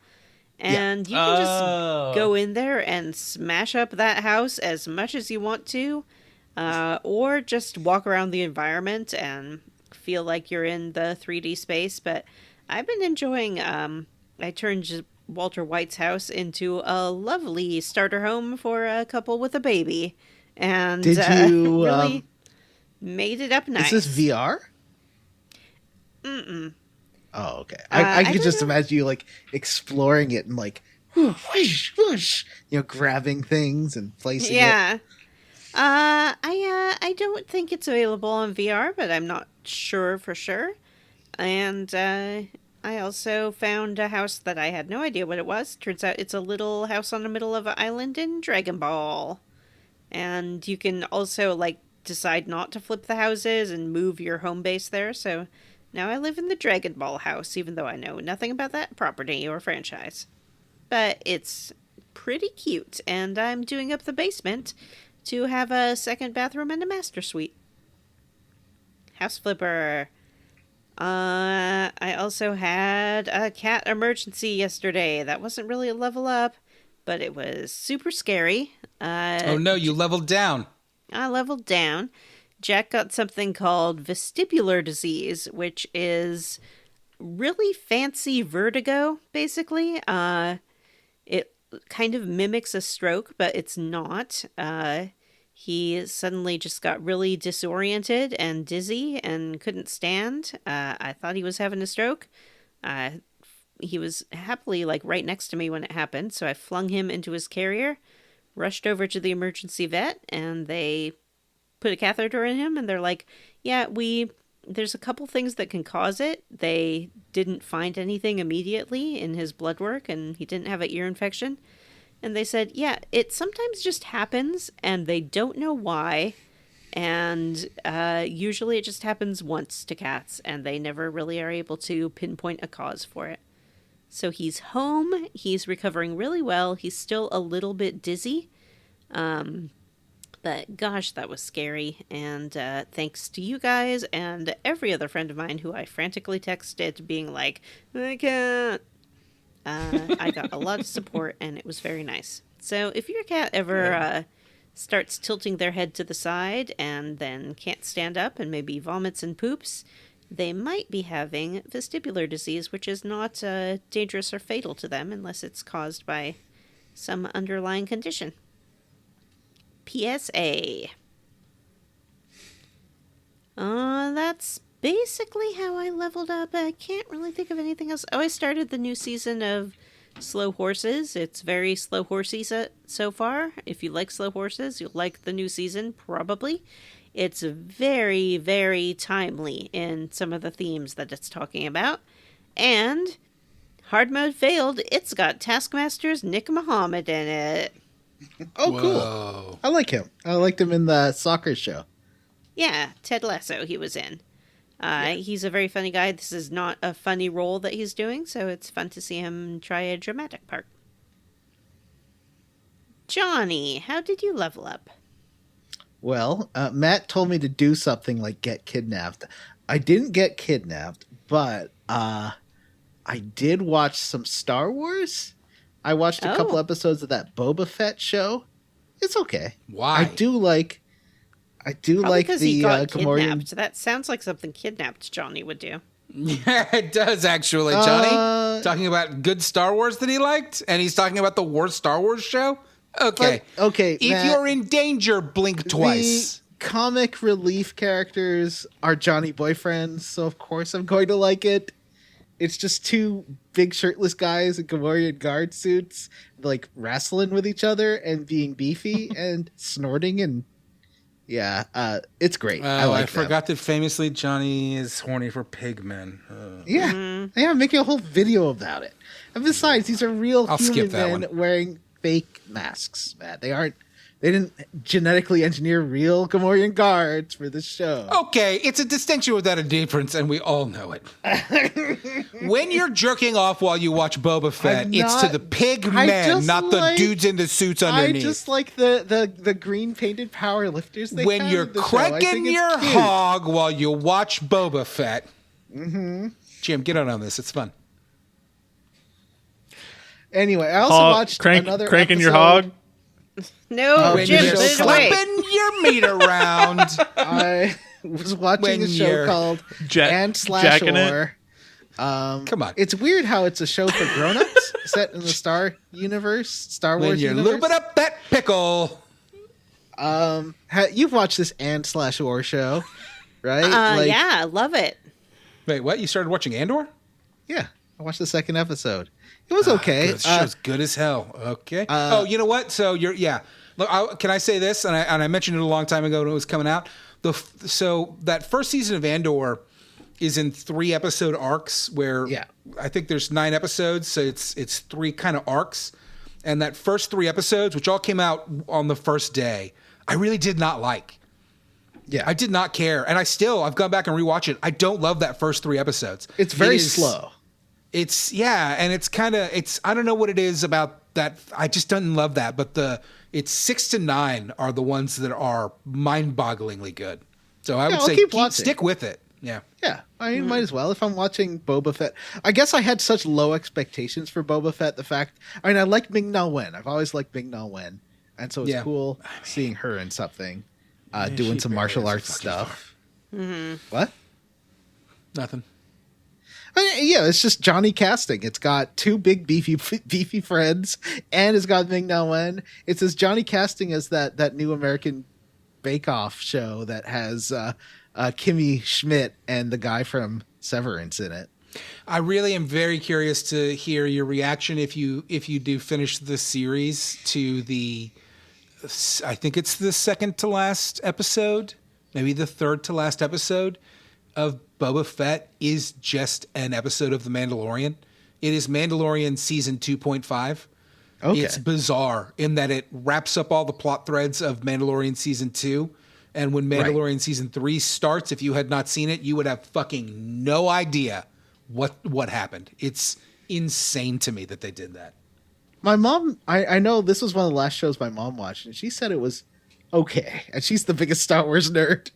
And you can just Oh. go in there and smash up that house as much as you want to, or just walk around the environment and feel like you're in the 3D space. But I've been enjoying, I turned Walter White's house into a lovely starter home for a couple with a baby. And Did you, really made it up nice. Is this VR? Mm-mm. Oh, okay. I I could don't just know. imagine you like exploring it and like whoosh, whoosh, grabbing things and placing it. Yeah. I don't think it's available on VR, but I'm not sure for sure. And I also found a house that I had no idea what it was. Turns out it's a little house on the middle of an island in Dragon Ball. And you can also like decide not to flip the houses and move your home base there. So now I live in the Dragon Ball house, even though I know nothing about that property or franchise. But it's pretty cute, and I'm doing up the basement to have a second bathroom and a master suite. House flipper. I also had a cat emergency yesterday. That wasn't really a level up, but it was super scary. Oh no, you leveled down. I leveled down. Jack got something called vestibular disease, which is really fancy vertigo, basically. It kind of mimics a stroke, but it's not. He suddenly just got really disoriented and dizzy and couldn't stand. I thought he was having a stroke. He was happily like right next to me when it happened, so I flung him into his carrier, rushed over to the emergency vet, and they put a catheter in him, and they're like, yeah, there's a couple things that can cause it. They didn't find anything immediately in his blood work, and he didn't have an ear infection. And they said, yeah, it sometimes just happens, and they don't know why. And usually it just happens once to cats, and they never really are able to pinpoint a cause for it. So he's home. He's recovering really well. He's still a little bit dizzy. But gosh, that was scary. And thanks to you guys and every other friend of mine who I frantically texted being like, I can't. I got a lot of support, and it was very nice. So if your cat ever starts tilting their head to the side and then can't stand up and maybe vomits and poops, they might be having vestibular disease, which is not dangerous or fatal to them unless it's caused by some underlying condition. PSA. That's basically how I leveled up. I can't really think of anything else. Oh, I started the new season of Slow Horses. It's very slow horsey so far. If you like slow horses, you'll like the new season, probably. It's very, very timely in some of the themes that it's talking about. And hard mode failed. It's got Taskmaster's Nick Muhammad in it. Oh, Whoa. cool. I like him. I liked him in the soccer show. Yeah, Ted Lasso he was in. He's a very funny guy. This is not a funny role that he's doing, so it's fun to see him try a dramatic part. Johnny, how did you level up? Well, Matt told me to do something like get kidnapped. I didn't get kidnapped, but I did watch some Star Wars. I watched a couple episodes of that Boba Fett show. It's okay. Why? I do like Probably because he got Gamorrean. kidnapped. That sounds like something kidnapped Johnny would do. Yeah, it does actually, Johnny. Talking about good Star Wars that he liked, and he's talking about the worst Star Wars show? Okay. But, okay, If Matt, you're in danger, blink twice. The comic relief characters are Johnny boyfriends, so of course I'm going to like it. It's just two big shirtless guys in Gamorrean guard suits, like wrestling with each other and being beefy and snorting and it's great. I Oh, like I forgot that famously Johnny is horny for pigmen. Yeah, I'm making a whole video about it. And besides, these are real I'll skip human that men one. wearing fake masks, Matt. They didn't genetically engineer real Gamorrean guards for this show. Okay, it's a distinction without a difference, and we all know it. When you're jerking off while you watch Boba Fett, it's to the pig men, not the dudes in the suits underneath. I just like the green painted power lifters they When have you're in the show. I cranking think it's your cute. hog while you watch Boba Fett. Mm-hmm. Jim, get on this. It's fun. Anyway, I also Hog- watched crank- another cranking your episode. hog. No, When Jim, you're put it away. slapping your meat around. I was watching When a show you're called and slash jacking it. or. Come on. It's weird how it's a show for grown-ups set in the Star When Wars you're universe. looping up that pickle. You've watched this and slash or show, right? Yeah, I love it. Wait, what? You started watching Andor? Yeah, I watched the second episode. It was okay. Good. Show's good as hell. Okay. You know what? So Look, can I say this? And I mentioned it a long time ago when it was coming out. So that first season of Andor is in 3-episode arcs where I think there's 9 episodes, so it's 3 kind of arcs. And that first 3 episodes, which all came out on the first day, I really did not like. Yeah, I did not care, and I've gone back and rewatched it. I don't love that first 3 episodes. It's very slow. And it's kind of I don't know what it is about that. I just don't love that. But it's 6 to 9 are the ones that are mind-bogglingly good. So I would say stick with it. Yeah. Yeah, I mean, might as well. If I'm watching Boba Fett, I guess I had such low expectations for Boba Fett. I like Ming-Na Wen. I've always liked Ming-Na Wen, and so it's cool seeing her in something, doing some martial arts stuff. What? Nothing. Yeah, it's just Johnny casting. It's got 2 big beefy friends, and it's got Ming-Na Wen. It's as Johnny casting as that new American Bake Off show that has Kimmy Schmidt and the guy from Severance in it. I really am very curious to hear your reaction if you do finish the series to I think it's the second to last episode, maybe the third to last episode of Boba Fett is just an episode of The Mandalorian. It is Mandalorian season 2.5. Okay. It's bizarre in that it wraps up all the plot threads of Mandalorian season 2. And when Mandalorian season 3 starts, if you had not seen it, you would have fucking no idea what happened. It's insane to me that they did that. My mom, I know this was one of the last shows my mom watched, and she said it was okay. And she's the biggest Star Wars nerd.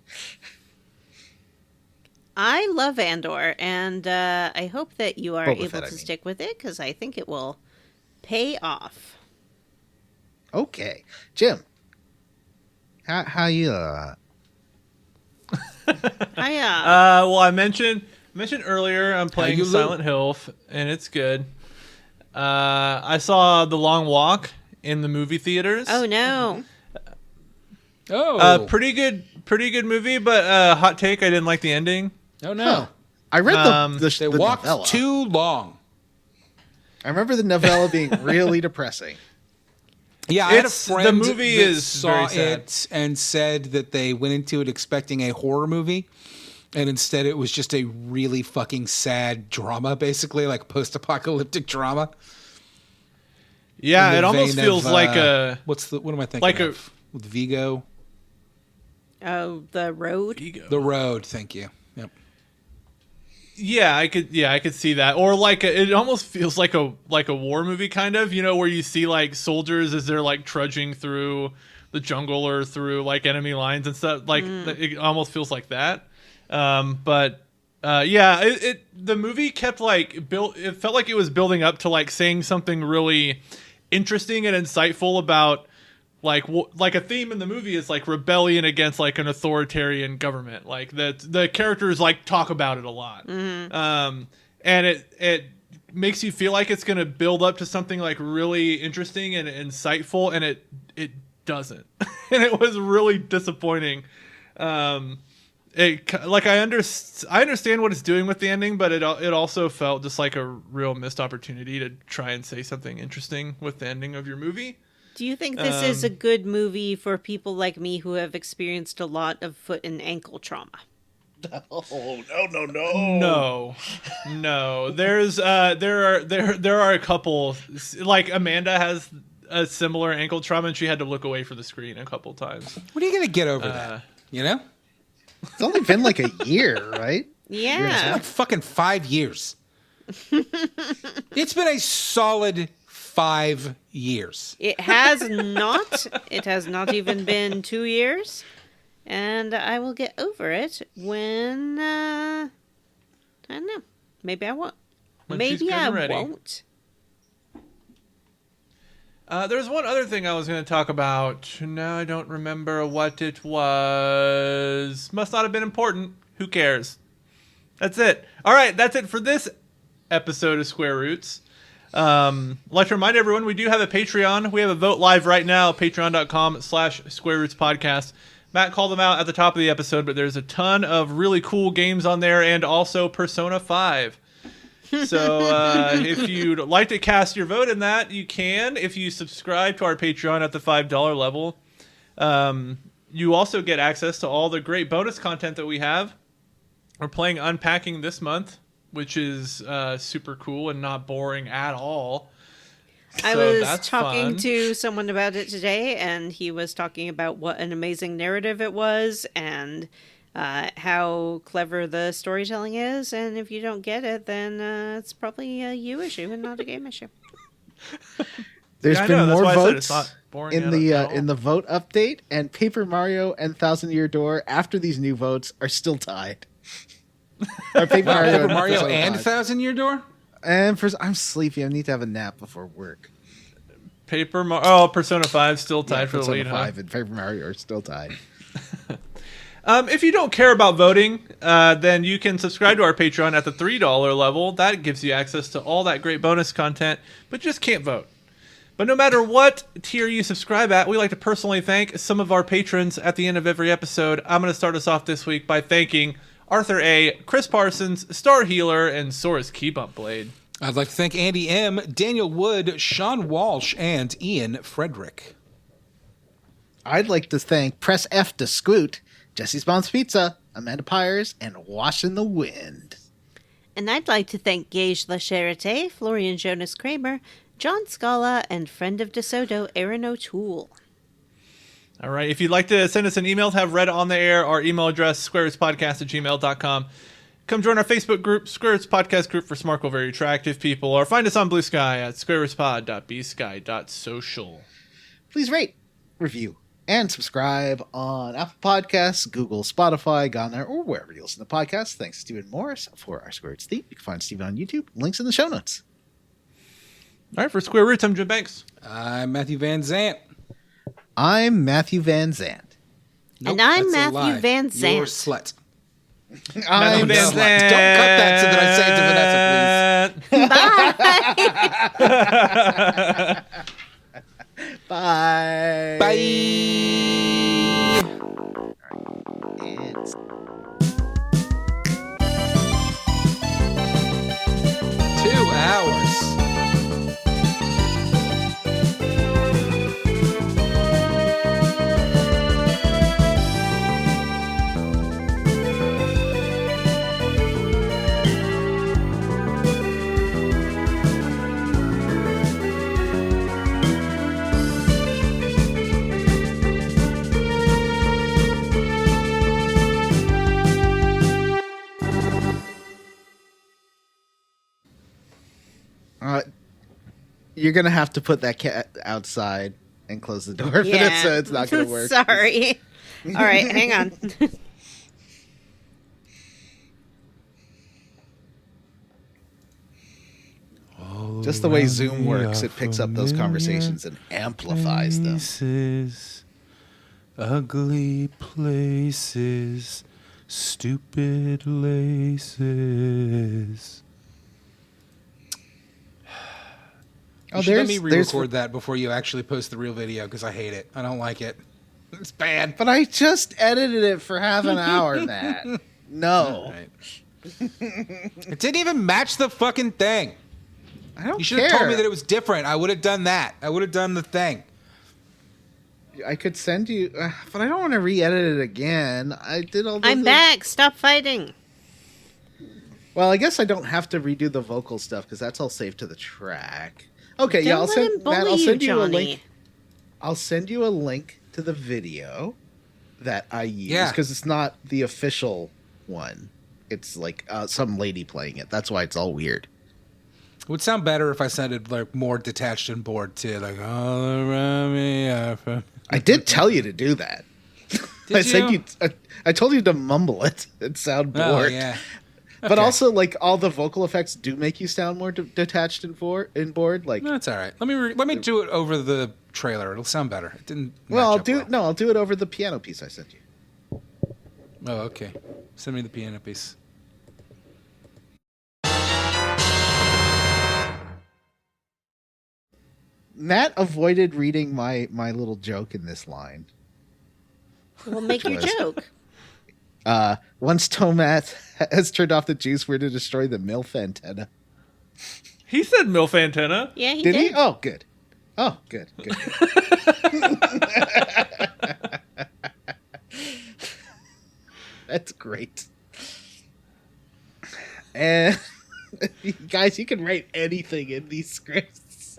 I love Andor, and I hope that you are able Fett, to stick with it, because I think it will pay off. Okay. Jim, how you... Well, I mentioned earlier I'm playing you Silent Hilf, and it's good. I saw The Long Walk in the movie theaters. Oh, no. Oh. Pretty good movie, but hot take, I didn't like the ending. Oh, no. Huh. I read They the walked novella. too long. I remember the novella being really depressing. Yeah, I had a It's- friend the movie that is saw very sad. it and said that they went into it expecting a horror movie, and instead it was just a really fucking sad drama, basically, like post-apocalyptic drama. Yeah, In it the almost vein feels of, like a what am I thinking like of? With Vigo? Oh, The Road? The Road, thank you. Yep. Yeah, I could see that. Or like it almost feels like a war movie kind of, where you see like soldiers as they're like trudging through the jungle or through like enemy lines and stuff. Like it almost feels like that. The movie kept it felt like it was building up to like saying something really interesting and insightful about like a theme in the movie is like rebellion against like an authoritarian government. Like that the characters like talk about it a lot. And it makes you feel like it's going to build up to something like really interesting and insightful, and it doesn't. And it was really disappointing. I understand what it's doing with the ending, but it also felt just like a real missed opportunity to try and say something interesting with the ending of your movie. Do you think this is a good movie for people like me who have experienced a lot of foot and ankle trauma? Oh, no. No. There are a couple, like Amanda has a similar ankle trauma and she had to look away from the screen a couple times. When are you going to get over that? It's only been like a year, right? Yeah. Like fucking 5 years. It's been a solid 5 years. It has not. It has not even been 2 years. And I will get over it when, I don't know. Maybe I won't. When she's Maybe good I and ready. won't. There's one other thing I was going to talk about. Now I don't remember what it was. Must not have been important. Who cares? That's it. All right, that's it for this episode of Square Roots. I'd like to remind everyone we do have a Patreon. We have a vote live right now, patreon.com/Square Roots Podcast. Matt called them out at the top of the episode, but there's a ton of really cool games on there and also Persona 5. So if you'd like to cast your vote in that, you can. If you subscribe to our Patreon at the $5 level, you also get access to all the great bonus content that we have. We're playing Unpacking this month, which is super cool and not boring at all. I So was that's talking fun. to someone about it today, and he was talking about what an amazing narrative it was and how clever the storytelling is. And if you don't get it, then it's probably a you issue and not a game issue. There's Yeah, I been know, that's more why I said votes it's not boring in at the all. in the vote update, and Paper Mario and Thousand Year Door after these new votes are still tied. Or Paper Paper and Mario Persona and 5. Thousand Year Door? And I'm sleepy. I need to have a nap before work. Persona 5 still tied for the Persona lead, huh? 5 and Paper Mario are still tied. If you don't care about voting, then you can subscribe to our Patreon at the $3 level. That gives you access to all that great bonus content, but just can't vote. But no matter what tier you subscribe at, we like to personally thank some of our patrons at the end of every episode. I'm going to start us off this week by thanking Arthur A., Chris Parsons, Star Healer, and Sora's Keep Up Blade. I'd like to thank Andy M., Daniel Wood, Sean Walsh, and Ian Frederick. I'd like to thank Press F to Scoot, Jesse's Mom's Pizza, Amanda Pyers, and Wash in the Wind. And I'd like to thank Gage La Charité, Florian Jonas Kramer, John Scala, and friend of DeSoto, Aaron O'Toole. All right. If you'd like to send us an email to have read on the air, our email address, squarerootspodcast@gmail.com. Come join our Facebook group, Square Roots Podcast Group for Smarkle Very Attractive People, or find us on Blue Sky at squarerootspod.bsky.social. Please rate, review, and subscribe on Apple Podcasts, Google, Spotify, Ghana, or wherever you listen to podcasts. Thanks to Stephen Morris for our Square Roots theme. You can find Stephen on YouTube. Links in the show notes. All right. For Square Roots, I'm Jim Banks. I'm Matthew Van Zant. I'm Matthew Van Zant. And I'm that's a Matthew lie. Van You're a Zant. slut. Matthew I'm Van slut. Zandt. Don't cut that so that I say it to Vanessa, please. Bye. Bye. Bye. It's 2 hours. You're going to have to put that cat outside and close the door, Vanessa. It's not going to work. Sorry. All right, hang on. Just the way Zoom works, it picks up those conversations and amplifies them. Places, ugly places, stupid laces. Oh, You should let me there's re-record that before you actually post the real video because I hate it. I don't like it. It's bad. But I just edited it for half an hour, Matt. No. All right. It didn't even match the fucking thing. I don't You should care. have told me that it was different. I would have done that. I would have done the thing. I could send you, but I don't want to re-edit it again. I did all the I'm back. Stop fighting. Well, I guess I don't have to redo the vocal stuff because that's all saved to the track. Okay, yeah, Don't I'll let send him bully Matt, I'll you, send you a Johnny. link. I'll send you a link to the video that I use Yeah. because it's not the official one. It's like some lady playing it. That's why it's all weird. It would sound better if I sounded like more detached and bored too. Like all around me are from. I did tell you to do that. Did I said you? I told you to mumble it and sound bored. Oh yeah. But also, like, all the vocal effects do make you sound more detached and bored. Like, No, it's all right. Let me do it over the trailer. It'll sound better. It didn't. well, match up I'll do it over the piano piece I sent you. Oh, okay. Send me the piano piece. Matt avoided reading my little joke in this line. Well, make your joke. Once Tomat has turned off the juice, we're to destroy the MILF antenna. He said MILF antenna. Yeah, he Did did. he? Oh, good. Oh, good. That's great. And guys, you can write anything in these scripts.